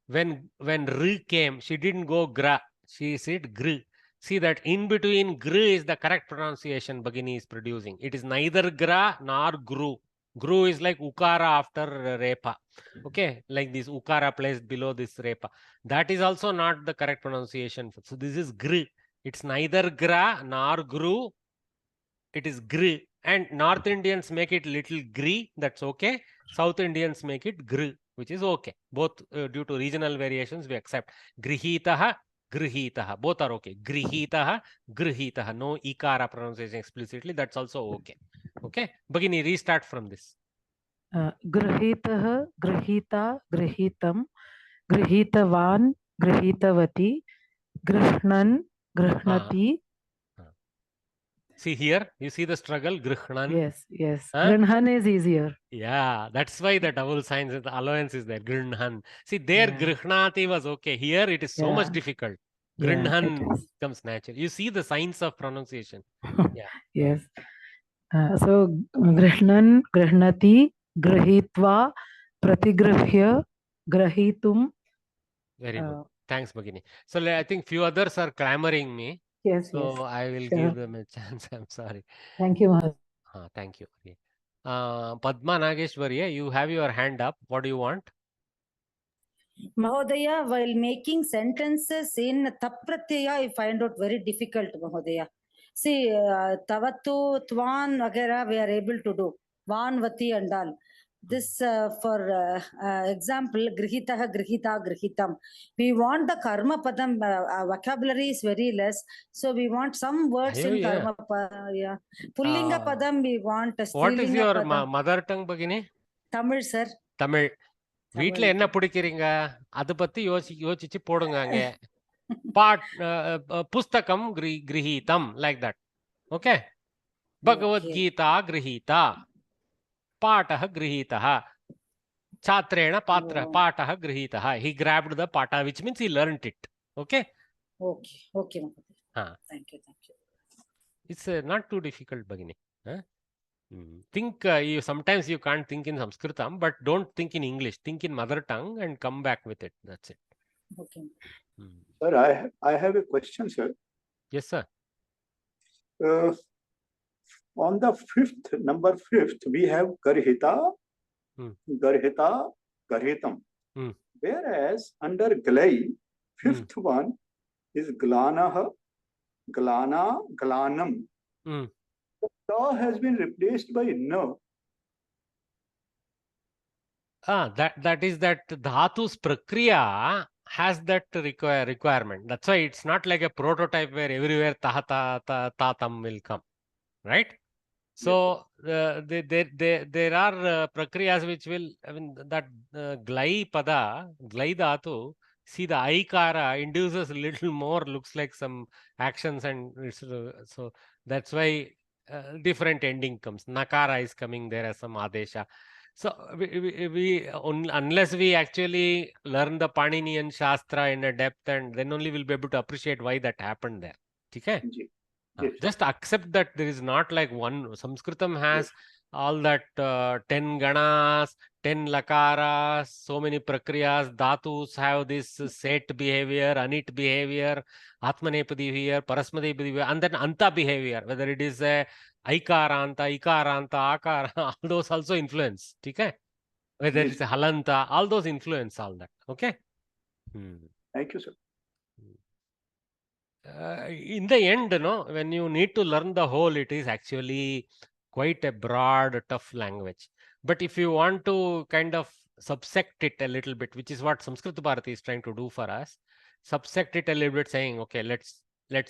When r came, she didn't go gra, she said gr. See that in between gr is the correct pronunciation Bhagini is producing. It is neither gra nor gru. Gru is like ukara after repa. Okay, like this ukara placed below this repa. That is also not the correct pronunciation. So this is gr. It's neither gra nor gru. It is gr. And North Indians make it little gri. That's okay. South Indians make it gr, which is okay. Both due to regional variations we accept. Grihitaha, grihitaha. Both are okay. Grihitaha, grihitaha. No ikara pronunciation explicitly. That's also okay. Okay. Bhagini, restart from this. Grihitaha, grihita, grihitam, grihitavan, grihitavati, grihnan, grihnati. See here, you see the struggle, grihnan. Yes, yes. Grihnan is easier. Yeah, that's why the double signs, the allowance is there, grihnan. See, there grihnati was okay. Here it is so much difficult. Grihnan comes natural. You see the signs of pronunciation. Yeah. Yes. So, grihnan, grihnati, grihitva, pratigrihya, grahitum. Very good. Thanks, Bhagini. So, I think few others are clamoring me. Yes, so I will give them a chance. I'm sorry. Thank you, Maharaj. Thank you. Padma Nageshwarya, you have your hand up. What do you want? Mahodaya, while making sentences in tapratyaya, I find out very difficult, Mahodaya. See, tavatu, twan, agera, we are able to do. Van, vati, and all. This, for example, grihitaha, grihita, grihitam. We want the karma padam, vocabulary is very less. So we want some words in karma padam. Pullinga padam, we want. What is your mother tongue, Bhagini? Tamil, sir. Tamil. வீட்ல என்ன பிடிக்கிறீங்க அதை பத்தி யோசிச்சு போடுங்க அங்க புஸ்தகம் கிரஹீதம் like that. Okay. Bhagavad-gita grihita. Patah grihitah. Chatreena patah grihitah. He grabbed the pata, which means he learnt it. Okay. Okay. Okay. Thank you. It's not too difficult, Bhagini. Think sometimes you can't think in Samskritam, but don't think in English. Think in mother tongue and come back with it. That's it. Okay. Sir, I have a question, sir. Yes, sir. On the number fifth, we have Garhita, Garhita, Garhitam. Whereas under Glai, fifth one is Glanaha, Glana, Glanam. The Ta has been replaced by Na. That is that Dhatu's Prakriya has that requirement. That's why it's not like a prototype where everywhere ta tam will come, right? So there are prakriyas which will, I mean, that glai pada, glai dhatu, see the aikara induces a little more, looks like some actions, and so that's why different ending comes. Nakara is coming there as some adesha. So unless we actually learn the Paninian Shastra in a depth, and then only we'll be able to appreciate why that happened there. Okay? Just accept that there is not like one. Sanskritam has all that 10 ganas, 10 lakaras, so many prakriyas. Dhatus have this set behavior, anit behavior, atmanepadi behavior, parasmadepadi behavior, and then anta behavior. Whether it is a aikaranta, ikaranta, akara, all those also influence. Okay? Whether it's a halanta, all those influence all that. Okay? Thank you, sir. In the end, when you need to learn the whole, it is actually quite a broad, tough language. But if you want to kind of subsect it a little bit, which is what Samskrita Bharati is trying to do for us, subsect it a little bit, saying, okay, let's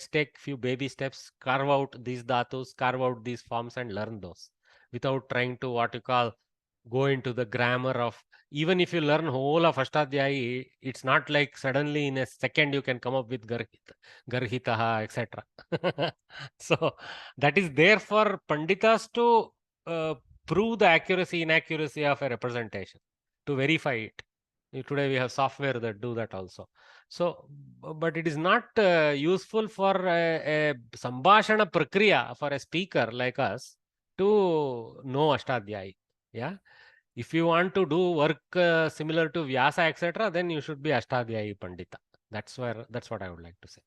take few baby steps, carve out these dhatus, carve out these forms, and learn those without trying to what you call go into the grammar of. Even if you learn whole of Ashtadhyayi, it's not like suddenly in a second you can come up with Garhitaha, etc. So that is there for Panditas to prove the accuracy, inaccuracy of a representation, to verify it. Today we have software that do that also. So, but it is not useful for a Sambhashana Prakriya for a speaker like us to know Ashtadhyayi. Yeah. If you want to do work similar to Vyasa, etc., then you should be Ashtadhyayi Pandita. That's what I would like to say.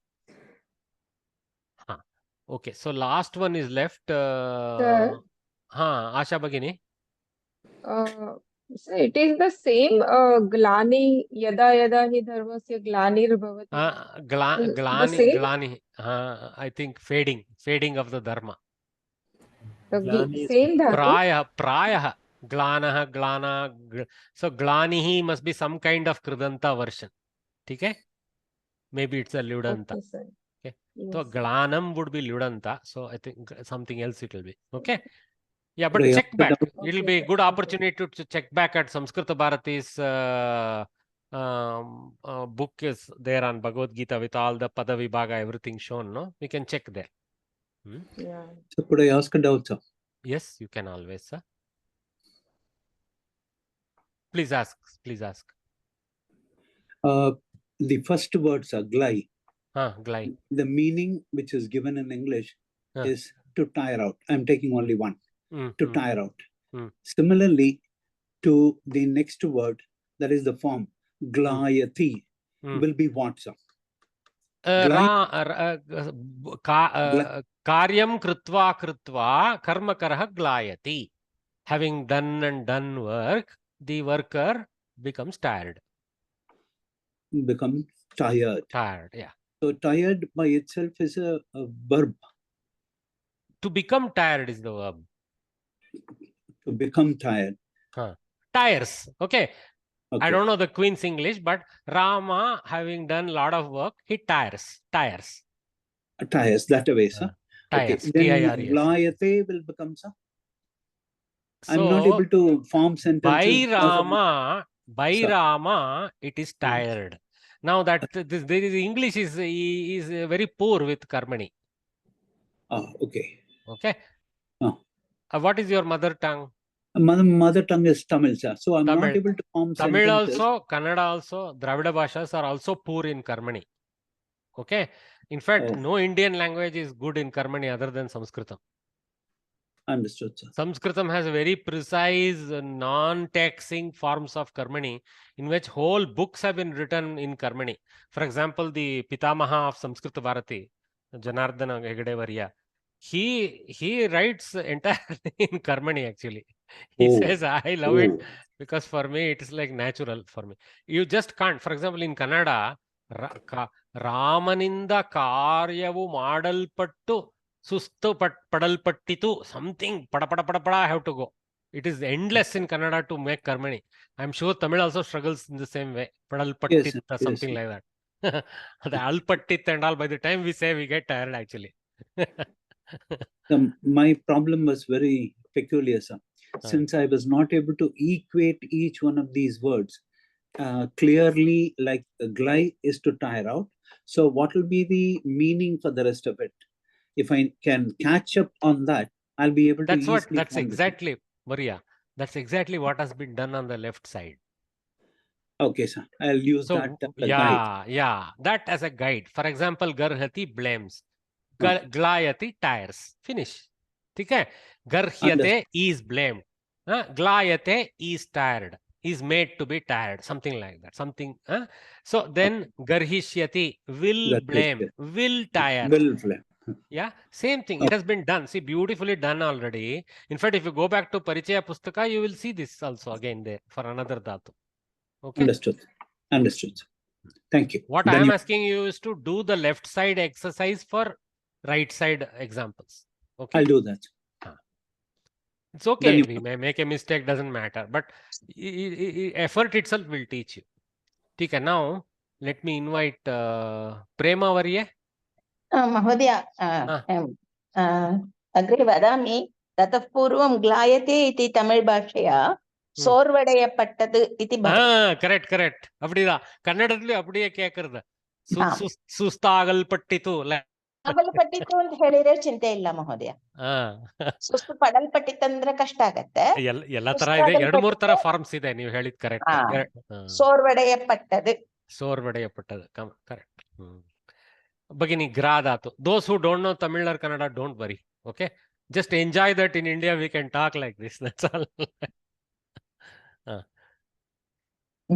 Okay, so last one is left. Sir. Asha Bhagini. So it is the same glani yada yada hi dharmasya glanir bhavati. Glani. I think fading of the dharma. Same dhatu. Prayah. Glanaha, glana. So glanihi must be some kind of kridanta version. Okay? Maybe it's a ludanta. Okay, sir. Okay. Yes. So glanam would be ludanta. So I think something else it will be. Okay. Yeah, but check back. It will be a good opportunity to check back at Samskrita Bharati's book is there on Bhagavad Gita with all the Pada Vibhaga, everything shown. No, we can check there. Yeah. So could I ask a doubt, sir? Yes, you can always, sir. Please ask. The first words are glai. Glai. The meaning which is given in English is to tire out. I'm taking only one. To tire out. Similarly, to the next word, that is the form glayati, will be what, sir? Karyam kritva karmakarah glayati. Having done work, the worker becomes tired. Becomes tired. Tired, yeah. So tired by itself is a verb. To become tired is the verb. To become tired. Tires. Okay. I don't know the Queen's English, but Rama, having done a lot of work, he tires. Tires That way, sir. Tires. Okay. Then glayate will become, sir? So, I'm not able to form sentences. By Rama, it is tired. Now that there is English is very poor with karmani. Okay. Okay. What is your mother tongue? Mother tongue is Tamil, sir. So I'm not able to form Tamil sentences. also, Kannada also, Dravida Bhashas are also poor in karmani. Okay. In fact, no Indian language is good in karmani other than Sanskritam. Understood, sir. Sanskritam has very precise, non-taxing forms of karmani, in which whole books have been written in karmani. For example, the Pitamaha of Samskrita Bharati, Janardana Hegde Varya, he writes entirely in karmani actually. He says, I love it because for me it is like natural for me. You just can't. For example, in Kannada, Ramaninda karyavu madalpattu sustu padalpattitu, something pada pada pada pada, I have to go. It is endless in Kannada to make karmani. I'm sure Tamil also struggles in the same way. Padalpattit, something like that. The alpattit and all, by the time we say, we get tired actually. My problem was very peculiar, sir. Since I was not able to equate each one of these words clearly, like glide is to tire out. So what will be the meaning for the rest of it? If I can catch up on that, I'll be able to easily. That's exactly, Maria. That's exactly what has been done on the left side. Okay, sir. I'll use that as a guide. Yeah, that as a guide. For example, Garhati blames. Glayati tires. Finish. Okay? Garhyate is blamed. Glayate is tired. Is made to be tired. Something like that. Something. So then Garhishyati will blame. Will tire. Will blame. Yeah, same thing. It has been done. See, beautifully done already. In fact, if you go back to Parichaya Pustaka, you will see this also again there for another dhatu. Okay. Understood. Understood. Thank you. What I am asking you is to do the left side exercise for right side examples. Okay. I'll do that. It's okay. We may make a mistake, doesn't matter. But effort itself will teach you. Okay, now let me invite Prema Varye. महोदय अग्रे वदामि ततः पूर्वं ग्लायते इति तमिळ् भाषया सोर्वडयपट्टद् इति correct அப்படிதான் ಕನ್ನಡದಲ್ಲಿ அப்படியே ಕೇಳ್ಕறது ಸುಸ್ತಾಗಲ್ಪಟ್ಟಿತು ಆಗಲ್ಪಟ್ಟಿತು ಅಂತ ಹೇಳಿದ್ರೆ ಚಿಂತೆ ಇಲ್ಲ ಮಹೋದಯ ಸುಸ್ತು ಪಡಲ್ಪಟ್ಟಿತ್ತಂದ್ರೆ ಕಷ್ಟ ಆಗತ್ತೆ ಎಲ್ಲ ತರ ಇದೆ 2-3 ತರ ಫಾರ್ಮ್ಸ್ ಇದೆ ನೀವು ಹೇಳಿದ್ ಕರೆಕ್ಟ್ ಸೋರ್ವಡೆಯಪಟ್ಟದು correct Bagini Gradatu. Those who don't know Tamil or Kannada, don't worry. Okay. Just enjoy that in India. We can talk like this. That's all.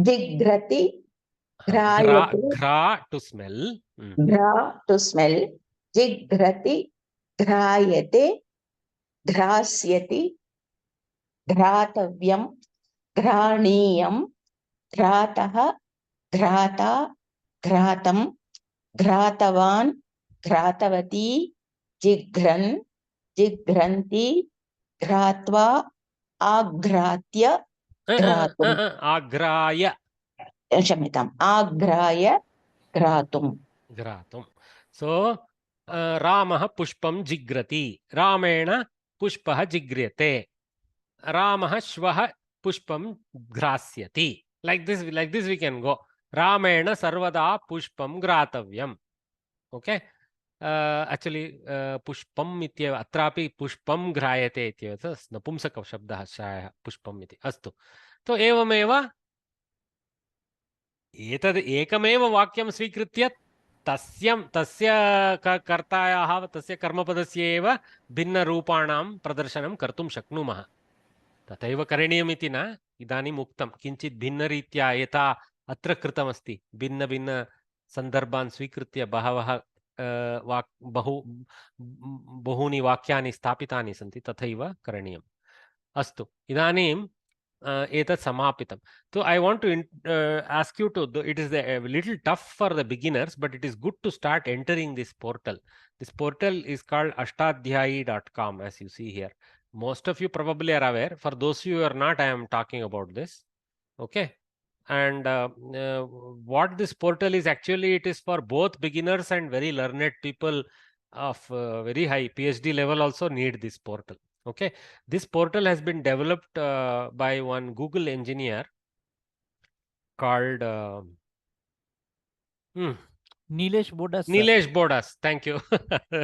Jigrati. Gra to smell. Gra to smell. Jigrati. Grayate. Grasyati. Gratavyam. Graniyam. Grataha. Grata. Gratam. घ्रातवान् घ्रातवती जिघ्रन् जिघ्रन्ति घ्रात्वा आघ्रात्य आग्राय क्षम्यताम् आघ्राय घ्रातुम् सो रामः पुष्पं जिघ्रति रामेण पुष्पः जिघ्र्यते रामः श्वः पुष्पं घ्रास्यति like this we can go. Ramena sarvada pushpam gratavyam. Okay. Actually, pushpam ityeva atrapi pushpam grayate ityeva napumsaka shabdah shaya pushpam iti. Astu. So evameva etad ekameva vakyam svikritya tasya kartayaha tasya karmapadasya eva bhinna roopanam pradarshanam kartum shaknumah. Tataiva karaniyam iti na idanim uktam kinchit bhinna ritya eta अत्र कृतमस्ति भिन्न भिन्न संदर्भान् स्वीकृत्य बहवः बहूनि वाक्यानि स्थापितानि सन्ति तथैव करणीयम् अस्तु इदानीं एतत् समापितं so I want to ask you to it is a little tough for the beginners but it is good to start entering this portal is called ashtadhyayi.com as you see here. Most of you probably are aware. For those of you who are not, I am talking about this. Okay. And what this portal is actually, it is for both beginners and very learned people of very high PhD level also need this portal. Okay, this portal has been developed by one Google engineer called Nilesh Bodas. Nilesh Bodas, thank you.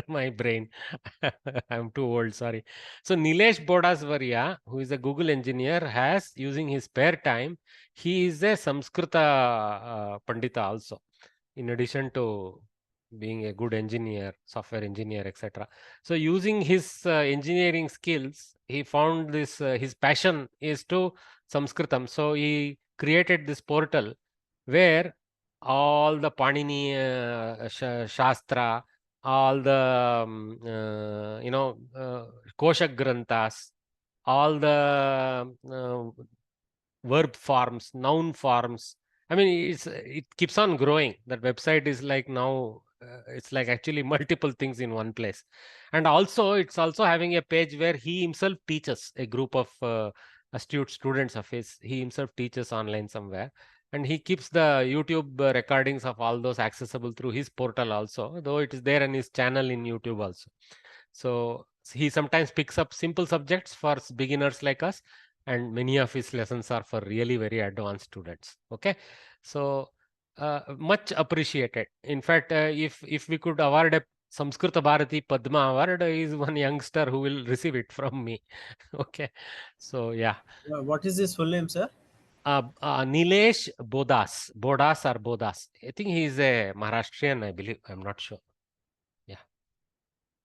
My brain. I'm too old, sorry. So Nilesh Bodas Varya, who is a Google engineer, has using his spare time, he is a Samskrita Pandita also. In addition to being a good engineer, software engineer, etc. So using his engineering skills, he found this, his passion is to Samskritam. So he created this portal where all the Panini Shastra, all the, Kosha Granthas, all the verb forms, noun forms. I mean, it keeps on growing. That website is like now, it's like actually multiple things in one place. And also, it's also having a page where he himself teaches a group of astute students of his. He himself teaches online somewhere. And he keeps the YouTube recordings of all those accessible through his portal also, though it is there in his channel in YouTube also. So he sometimes picks up simple subjects for beginners like us, and many of his lessons are for really very advanced students. Okay, so much appreciated. In fact, if we could award a Samskrita Bharati Padma Award, is one youngster who will receive it from me. Okay, so yeah. What is his full name, sir? Nilesh Bodas. Bodas or Bodas. I think he is a Maharashtrian, I believe. I'm not sure. Yeah.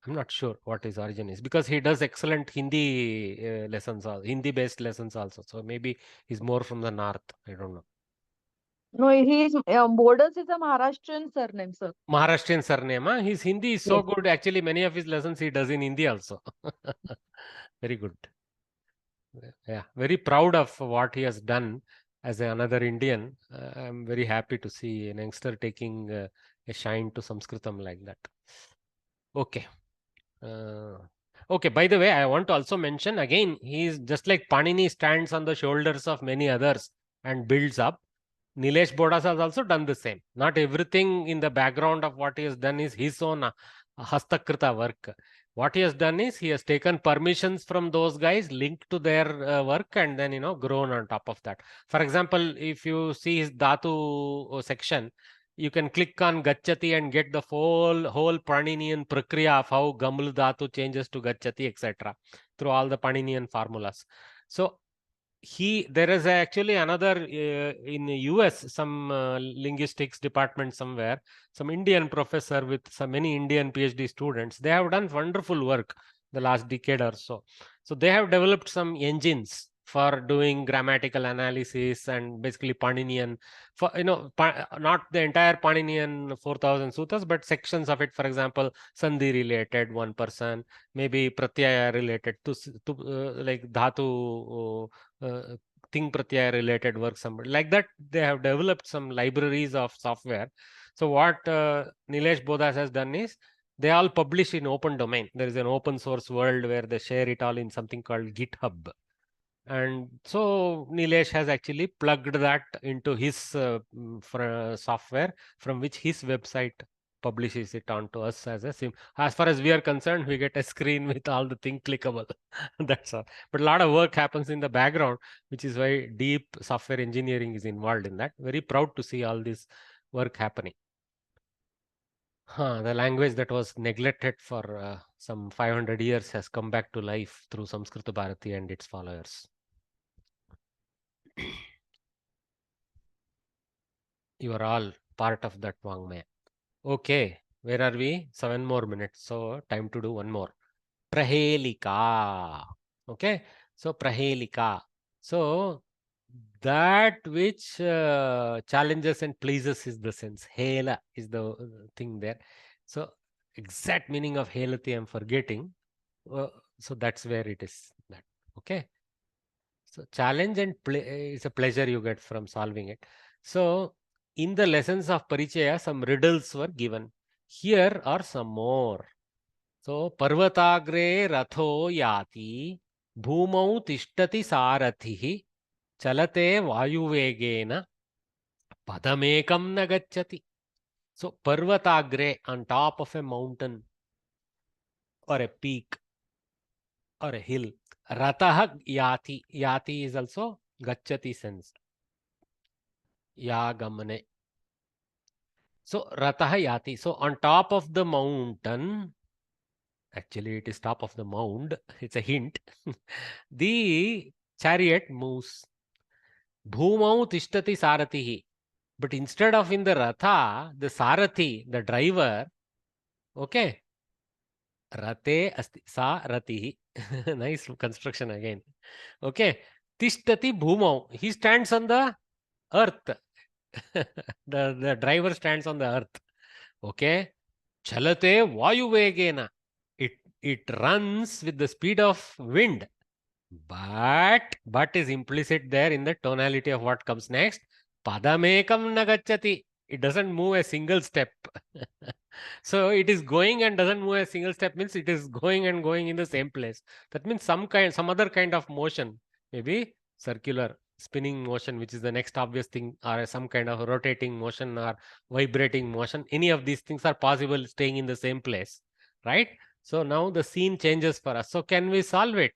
I'm not sure what his origin is, because he does excellent Hindi lessons, Hindi-based lessons also. So maybe he's more from the north. I don't know. No, he's Bodas is a Maharashtrian surname, sir. Maharashtrian surname. Huh? His Hindi is so good. Actually, many of his lessons he does in Hindi also. Very good. Yeah, very proud of what he has done as another Indian. I'm very happy to see an youngster taking a shine to Sanskritam like that. Okay. Okay, by the way, I want to also mention again, he is just like Panini stands on the shoulders of many others and builds up. Nilesh Bodas has also done the same. Not everything in the background of what he has done is his own Hastakrita work. What he has done is he has taken permissions from those guys, linked to their work, and then, grown on top of that. For example, if you see his Dhatu section, you can click on Gachati and get the whole Paninian Prakriya of how Gamul Dhatu changes to Gachati, etc. through all the Paninian formulas. So there is actually another in the US, some linguistics department somewhere, some Indian professor with many Indian PhD students. They have done wonderful work the last decade or so. So they have developed some engines for doing grammatical analysis and basically Paninian, for not the entire Paninian 4000 sutras, but sections of it. For example, Sandhi related, one person, maybe Pratyaya related to like Dhatu, Ting Pratyaya related work, somebody like that. They have developed some libraries of software. So what Nilesh Bodas has done is, they all publish in open domain. There is an open source world where they share it all in something called GitHub. And so Nilesh has actually plugged that into his software, from which his website publishes it onto us as a as far as we are concerned, we get a screen with all the thing clickable. That's all. But a lot of work happens in the background, which is why deep software engineering is involved in that. Very proud to see all this work happening. The language that was neglected for some 500 years has come back to life through Samskrita Bharati and its followers. You are all part of that Vangmaya. Okay, where are we? 7 more minutes. So time to do one more. Prahelika. Okay, so Prahelika. So that which challenges and pleases is the sense. Hela is the thing there. So exact meaning of Helati I'm forgetting. So that's where it is. That okay. So challenge and is a pleasure you get from solving it. So in the lessons of Parichaya, some riddles were given. Here are some more. So Parvatagre Ratho Yati Bhumau Tishtati Sarathihi Chalate Vayuvegena Padamekam Nagachati. So Parvatagre, on top of a mountain or a peak or a hill. Ratah Yati. Yati is also Gachati sense. Yagamane. So Ratah Yati. So on top of the mountain, actually it is top of the mound, it's a hint. The chariot moves. Bhumau Tishtati Saratihi. But instead of in the Ratha, the Sarathi, the driver, okay, Rate asti, Sa Ratihi. Nice construction again. Okay, Tishtati Bhumau. He stands on the earth. The driver stands on the earth. Okay. Chalate Vayuvegena. It runs with the speed of wind. But is implicit there in the tonality of what comes next. Padamekam nagachati. It doesn't move a single step. So it is going and doesn't move a single step means it is going and going in the same place. That means some other kind of motion, maybe circular spinning motion, which is the next obvious thing, or some kind of rotating motion or vibrating motion. Any of these things are possible staying in the same place, right? So now the scene changes for us. So can we solve it?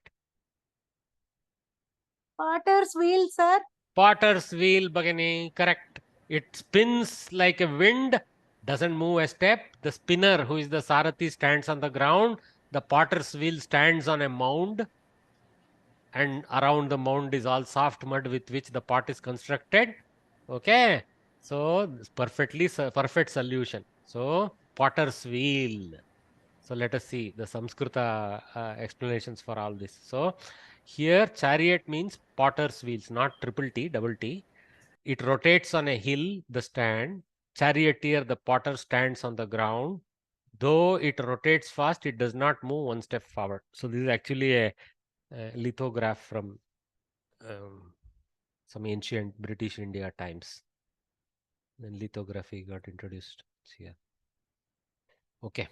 Potter's wheel, sir. Potter's wheel, Bhagini, correct. It spins like a wind, doesn't move a step. The spinner, who is the Sarathi, stands on the ground. The potter's wheel stands on a mound, and around the mound is all soft mud with which the pot is constructed. Okay, so perfect solution. So potter's wheel. So let us see the Samskrita explanations for all this. So here chariot means potter's wheels, not triple T, double T. It rotates on a hill, the stand. Charioteer, the potter, stands on the ground. Though it rotates fast, it does not move one step forward. So this is actually a lithograph from some ancient British India times. Then lithography got introduced here. Okay.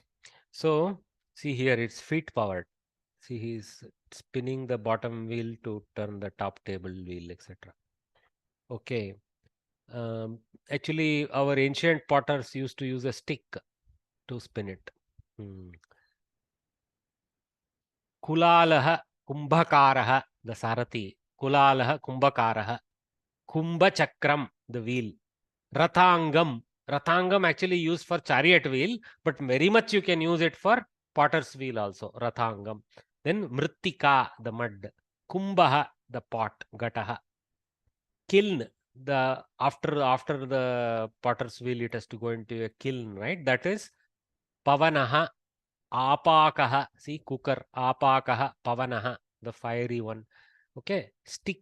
So see here, it's feet powered. See, he's spinning the bottom wheel to turn the top table wheel, etc. Okay. Actually, our ancient potters used to use a stick to spin it. Kulalaha kumbhakaraha, the Sarathi. Kulalaha kumbhakaraha. Kumbhachakram, the wheel. Rathangam. Rathangam actually used for chariot wheel, but very much you can use it for potter's wheel also. Rathangam. Then Mrittika, the mud. Kumbhaha, the pot. Gataha. Kiln. The after the potter's wheel, it has to go into a kiln, right? That is Pavanaha. Apakaha. See, cooker. Apakaha. Pavanaha, the fiery one. Okay. Stick.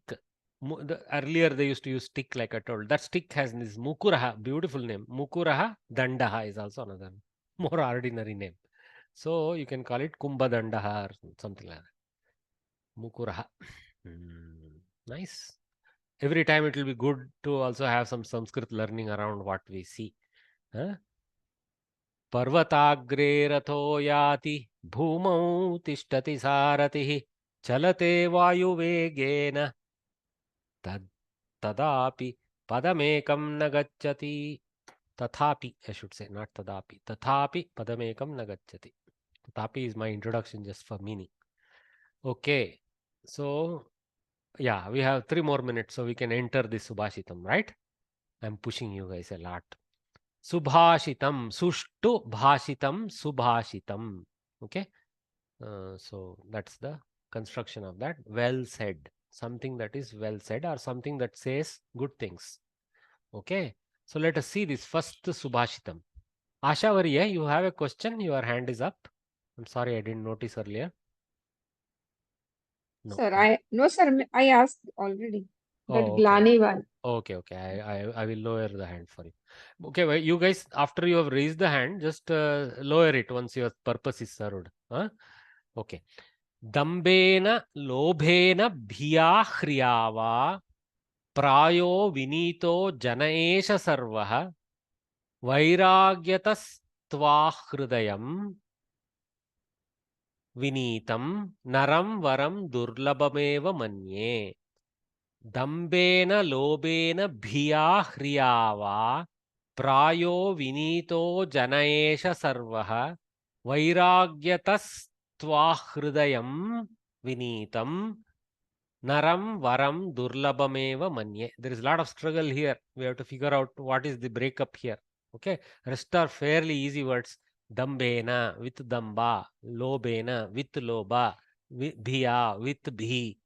Earlier they used to use stick, like I told. That stick has this Mukuraha, beautiful name. Mukuraha Dandaha is also another more ordinary name. So you can call it Kumbha Dandaha or something like that. Mukuraha. Nice. Every time it will be good to also have some Sanskrit learning around what we see. Parvatagre ratho yati bhumau tishtati saratihi chalate vayuvegena tadapi padamekam nagacchati. Tathapi, I should say, not tadapi. Tathapi padamekam nagacchati. Tathapi is my introduction just for meaning. Okay. So, yeah, we have 3 more minutes, so we can enter this Subhashitam, right? I'm pushing you guys a lot. Subhashitam, Sushtu Bhashitam, Subhashitam. Okay. So that's the construction of that. Well said. Something that is well said, or something that says good things. Okay. So let us see this first Subhashitam. Ashavariya, you have a question? Your hand is up. I'm sorry, I didn't notice earlier. No. Sir, I asked already. That Oh, okay. Glani one. Okay. I will lower the hand for you. Okay, well, you guys, after you have raised the hand, just lower it once your purpose is served. Okay. Dambena lobhena bhiya hriyava prayo vinito janaesha sarvaha vairagyatas tvahrudayam vinitam naram varam durlabhameva manye. Dambena lobena bhiya hriyava prayo vinito janaesha sarvaha vairagyatas tvahrudayam vinitam naram varam durlabhameva manye. There is a lot of struggle here. We have to figure out what is the breakup here. Okay, rest are fairly easy words. Dambena with damba, lobena with loba, bhiya with bhi,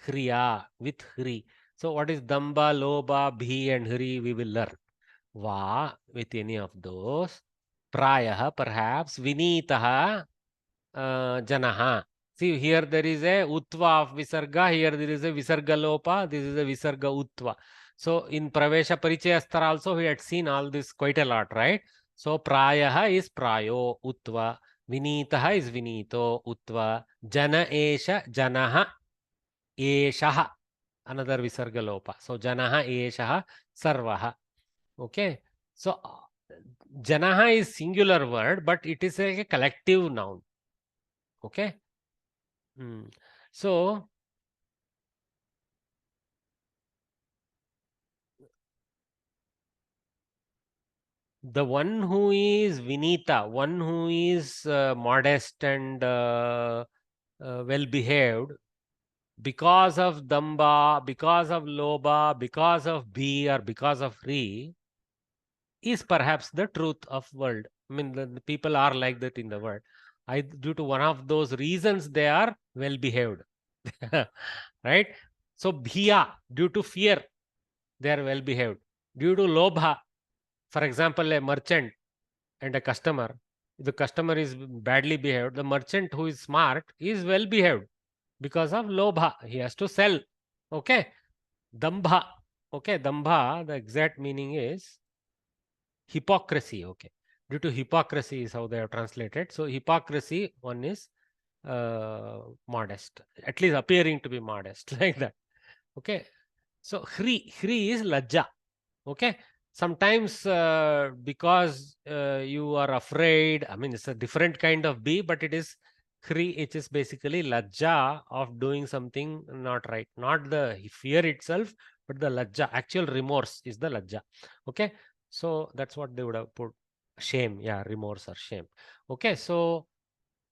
hriya with hri. So what is damba, loba, bhi and hri we will learn. va with any of those. Prayah, perhaps. Vinitaha, janaha. See, here there is a utva of visarga, here there is a visarga lopa, this is a visarga utva. So in Pravesha Parichayasthara also we had seen all this quite a lot, right? So prayaha is prayo, utva. Vinitaha is vinito, utva. Jana esha, janaha, eshaha. Another visarga lopa. So janaha, eshaha, sarvaha. Okay. So janaha is singular word, but it is like a collective noun. Okay. So the one who is Vinita, one who is modest and well behaved, because of Damba, because of Loba, because of Bhi, or because of Ri, is perhaps the truth of world. I mean, the people are like that in the world. Due to one of those reasons, they are well behaved. Right? So Bhiya, due to fear, they are well behaved. Due to Lobha, for example, a merchant and a customer, the customer is badly behaved, the merchant who is smart is well behaved because of Lobha. He has to sell. Okay. Dambha. Okay. Dambha, the exact meaning is hypocrisy. Okay. Due to hypocrisy is how they have translated. So hypocrisy, one is modest, at least appearing to be modest, like that. Okay. So Hri is Lajja. Okay. Sometimes because you are afraid, I mean, it's a different kind of bee, but it is Hri, it is basically Lajja of doing something not right. Not the fear itself, but the Lajja. Actual remorse is the Lajja. Okay. So that's what they would have put. Shame. Yeah, remorse or shame. Okay. So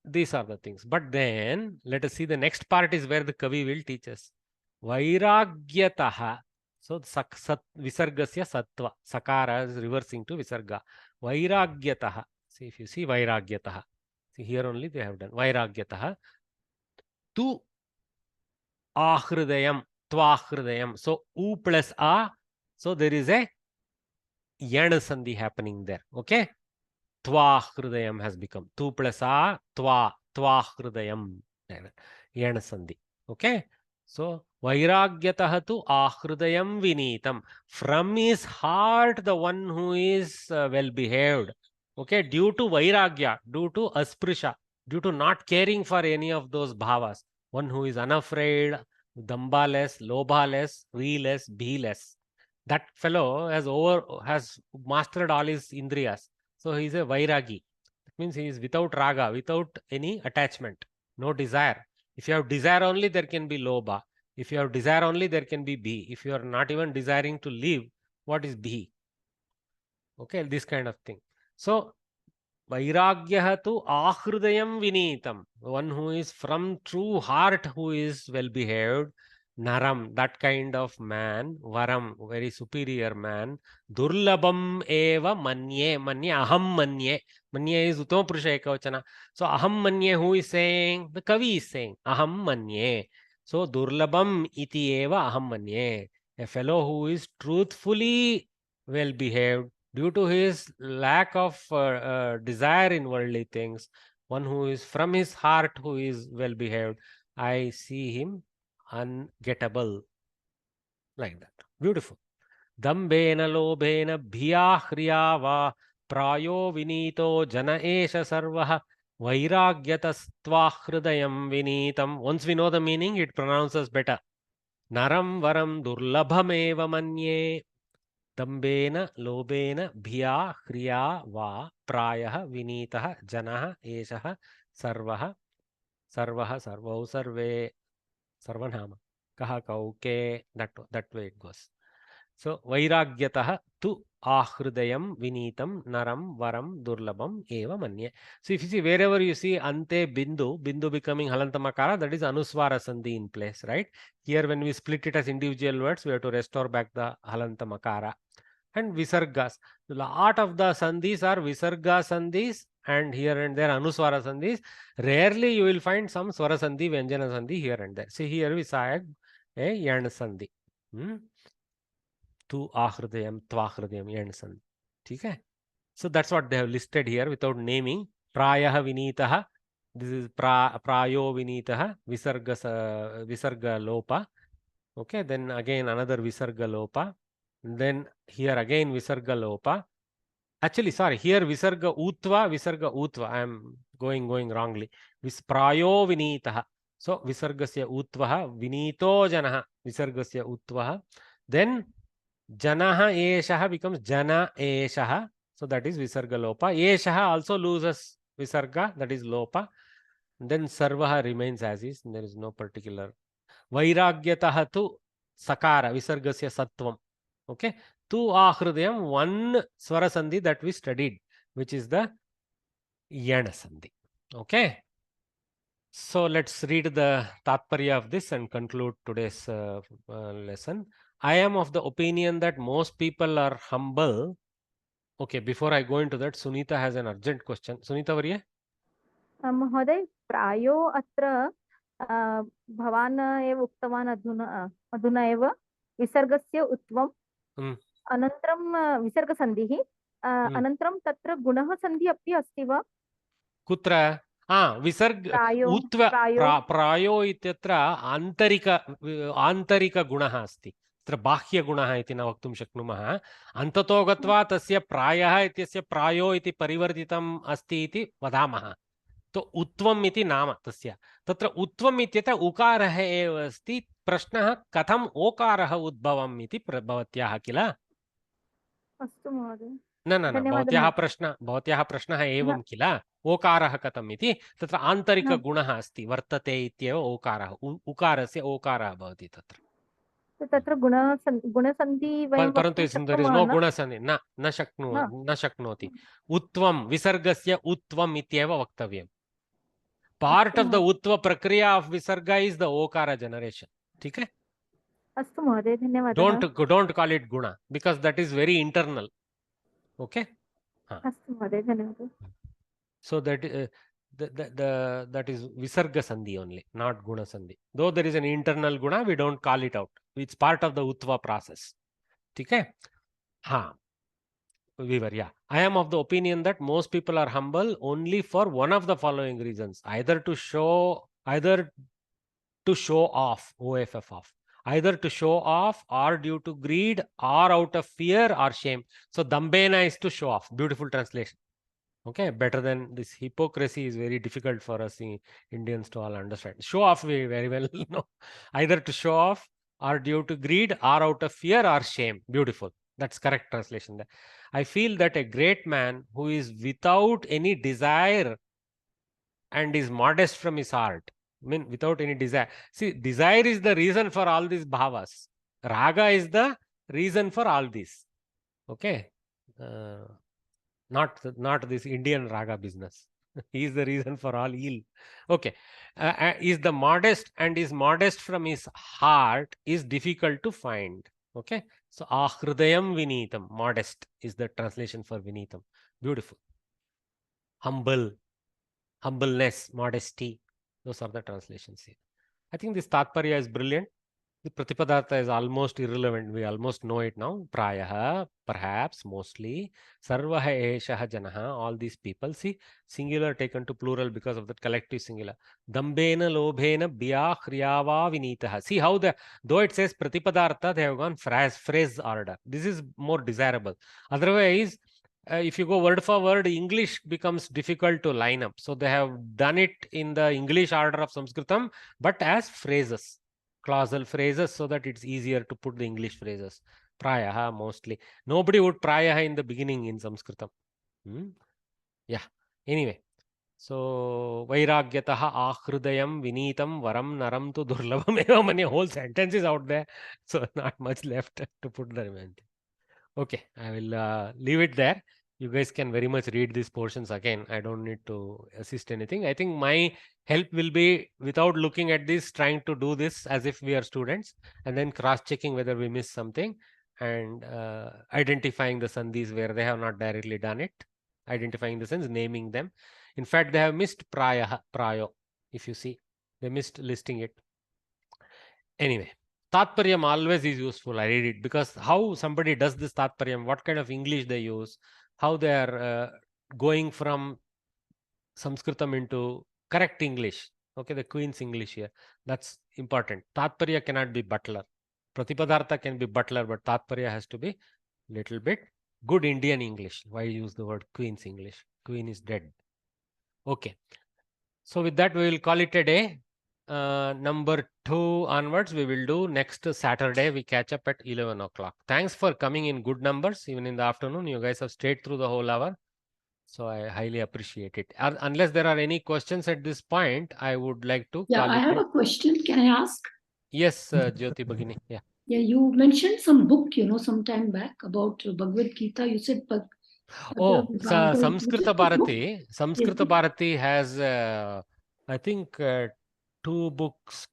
these are the things. But then let us see the next part is where the Kavi will teach us. Vairagyataha. So visargasya sattva. Sakara is reversing to visarga. Vairagyataha. See, if you see Vairagyataha. See, here only they have done. Vairagyataha. Tu ahridayam. Tvahridayam. So u plus a. So there is a yana sandhi happening there. Okay. Tvahridayam has become. Tu plus a. Tvahridayam. Yana sandhi. Okay. So Vairagyataha tu ahridayam vinitam. From his heart, the one who is well behaved. Okay, due to Vairagya, due to Asprisha, due to not caring for any of those bhavas. One who is unafraid, Dambaless, Lobhaless, Riless, Bhiless. That fellow has mastered all his indriyas. So he is a Vairagi. That means he is without raga, without any attachment, no desire. If you have desire only, there can be Lobha. If you have desire only, there can be Bhi. If you are not even desiring to live, what is Bhi? Okay, this kind of thing. So, Vairagyaha tu ahridayam vinitam. One who is from true heart, who is well behaved. Naram, that kind of man. Varam, very superior man. Durlabam eva manye. Manye, aham manye. Manye is Uttama Purusha Ekavachana. So, aham manye, who is saying? The Kavi is saying. Aham manye. So, Durlabam iti eva aham manye. A fellow who is truthfully well behaved, due to his lack of desire in worldly things, one who is from his heart, who is well behaved, I see him ungettable. Like that. Beautiful. Dambena lobena bhiya hriya va prayo vinito jana esha sarvaha vairagyatastvah hridayam vinitam. Once we know the meaning, it pronounces better. Naram varam durlabhameva manye. Dambena, lobena, bhiya, hriya, va, prayah, vinitah, janah, esah, sarvah, sarvau, sarve, sarvanama, kaha, kauke, that way it goes. So, vairagyatah tu ahridayam vinitam naram varam durlabam eva manye. So, if you see wherever you see ante bindu becoming halantamakara, that is anuswara sandhi in place, right? Here when we split it as individual words, we have to restore back the halantamakara. And visargas. The lot of the sandhis are visarga sandhis and here and there anuswara sandhis. Rarely you will find some swara sandhi, vyanjana sandhi here and there. See, here we saw a yan sandhi. Tu ahridayam, tvahridayam, yan sandhi. Okay? So that's what they have listed here without naming. Prayah vinitaha. This is prayo vinitaha. Visarga lopa. Okay, then again another visarga lopa. Then here again visarga lopa. Actually, sorry, here visarga utva. I am going wrongly. Prayo vinitaha. So visargasya utvaha, vinito janaha, visargasya utvaha. Then janaha eshaha becomes jana eshaha. So that is visarga lopa. Eshaha also loses visarga, that is lopa. Then sarvaha remains as is. There is no particular. Vairagyataha tu sakara, visargasya sattvam. Okay. Tu ahrudayam, one swara sandhi that we studied, which is the yana sandhi. Okay. So let's read the tatparya of this and conclude today's lesson. I am of the opinion that most people are humble. Okay, before I go into that, Sunita has an urgent question. Sunita, Varya? महोदय प्रायो अत्र भवान् एव उक्तवान् अधुना एव विसर्गस्य उत्वम् अनन्तरं विसर्गसन्धिः अनन्तरं तत्र गुणः सन्धिः अपि अस्ति वा? कुत्र? विसर्ग उत्व प्रायो इत्यत्र आन्तरिकगुणः अस्ति. तत्र बाह्यगुणः इति न वक्तुं शक्नुमः. अन्ततो गत्वा तस्य प्रायः इत्यस्य प्रायो इति परिवर्तितम् अस्ति इति वदामः. तो उत्वम् इति नाम तस्य. तत्र उत्वम् इत्यत्र उकारः एव अस्ति. प्रश्नः कथम् ओकारः उद्भवम् इति भवत्याः किल? अस्तु महोदय. न भवत्याः प्रश्नः एवं किल, ओकारः कथम् इति. तत्र आन्तरिकगुणः अस्ति, वर्तते इत्येव ओकारः. उकारस्य ओकारः भवति तत्र. तत्र गुणसन्धि परन्तु there is no गुणसन्धि. न शक्नोति. उत्वं, विसर्गस्य उत्वम् इत्येव वक्तव्यम्. Part of the utva prakriya of visarga is the okara generation. ठीक है? अस्तु महोदय, धन्यवादः. Don't call it guna because that is very internal. Okay? अस्तु महोदय, धन्यवादः. So that is visarga sandhi only, not guna sandhi. Though there is an internal guna, we don't call it out. It's part of the utva process. ठीक है? हाँ. Yeah. I am of the opinion that most people are humble only for one of the following reasons: either to show off, off, either to show off, or due to greed, or out of fear or shame. So dambena is to show off. Beautiful translation. Okay, better than this. Hypocrisy is very difficult for us Indians to all understand. Show off we very well know. Either to show off, or due to greed, or out of fear or shame. Beautiful. That's correct translation there. I feel that a great man who is without any desire and is modest from his heart, I mean without any desire. See, desire is the reason for all these bhavas. Raga is the reason for all this. Okay. Not this Indian raga business. He is the reason for all ill. Okay. Is the modest and is modest from his heart is difficult to find. Okay. So ahrudayam vinitam, modest is the translation for vinitam. Beautiful. Humble, humbleness, modesty. Those are the translations here. I think this tatparya is brilliant. The pratipadartha is almost irrelevant. We almost know it now. Prayaha, perhaps, mostly. Sarvaha eshaha janaha, all these people. See, singular taken to plural because of that collective singular. Dambena lobhena biya kriyava vinitaha. See how though it says pratipadartha, they have gone phrase order. This is more desirable. Otherwise, if you go word for word, English becomes difficult to line up. So they have done it in the English order of Samskritam, but as phrases. Clausal phrases, so that it's easier to put the English phrases. Prayaha mostly. Nobody would prayaha in the beginning in Sanskritam. Yeah. Anyway. So, Vairagyataha ahrudayam vinitam varam naram tu durlabham eva many whole sentences out there. So, not much left to put the remaining. Okay. I will leave it there. You guys can very much read these portions again. I don't need to assist anything. I think my help will be, without looking at this, trying to do this as if we are students, and then cross-checking whether we missed something, and identifying the sandhis where they have not directly done it, identifying the sense, naming them. In fact, they have missed prayo. If you see, they missed listing it. Anyway. Tatparyam always is useful. I read it because how somebody does this Tatparyam, what kind of English they use, how they are going from Sanskritam into correct English. Okay, the Queen's English here. That's important. Tatparya cannot be butler. Pratipadartha can be butler, but Tatparya has to be little bit good Indian English. Why use the word Queen's English? Queen is dead. Okay. So with that, we will call it a day. Number 2 onwards, we will do next Saturday. We catch up at 11 o'clock. Thanks for coming in good numbers, even in the afternoon. You guys have stayed through the whole hour. So I highly appreciate it. Unless there are any questions at this point, I would like to Yeah, I have a question. Can I ask? Yes, Jyoti Bhagini. Yeah. Yeah, you mentioned some book, some time back about Bhagavad Gita. You said Oh, Samskrita Bharati. Yes. Samskrita Bharati has, I think, two books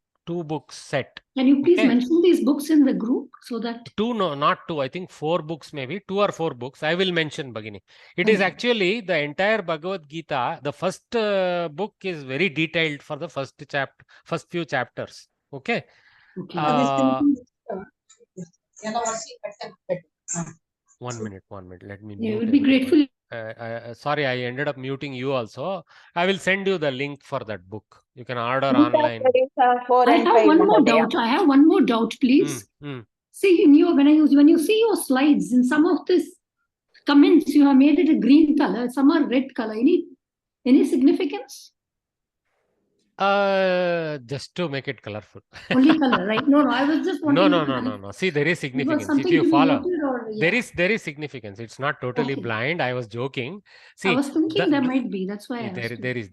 set. Can you please mention these books in the group so that... 2, no, not 2. I think 4 books, maybe 2 or 4 books. I will mention, Bhagini. It is actually the entire Bhagavad Gita. The first book is very detailed for the first few chapters. Okay. One minute. Let me. Yeah, we'll be grateful. Sorry, I ended up muting you also. I will send you the link for that book. You can order online. I have one more doubt, please. See, when you see your slides, in some of these comments, you have made it a green color, some are red color. Any significance? Just to make it colorful. Only color, right? No, I was just wondering. No. See, there is significance. If you follow, there is significance. It's not totally blind. I was joking. See, I was thinking there might be. That's why there is.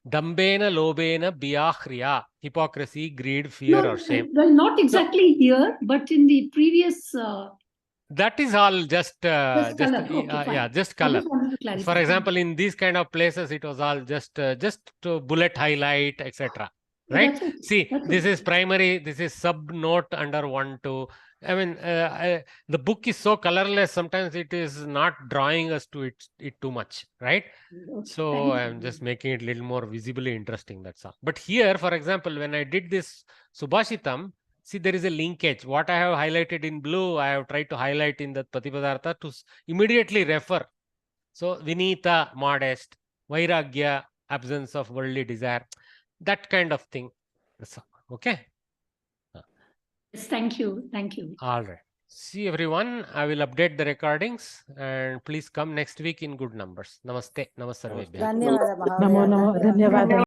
Dambena, lobena, biachriya, hypocrisy, greed, fear, or shame. Well, not exactly here, but in the previous. That is all just color. Just color. For example, in these kind of places, it was all just to bullet highlight, etc. Right? See, this is primary. This is sub note under 1, 2. I mean, the book is so colorless. Sometimes it is not drawing us to it too much, right? So I'm just making it a little more visibly interesting. That's all. But here, for example, when I did this Subhashitam, see, there is a linkage. What I have highlighted in blue, I have tried to highlight in the Patipadartha to immediately refer. So, Vinita, modest, Vairagya, absence of worldly desire, that kind of thing. Okay? Yes, thank you. All right. See everyone, I will update the recordings and please come next week in good numbers. Namaste. Namaste. Dhanyawada, Mahodaya.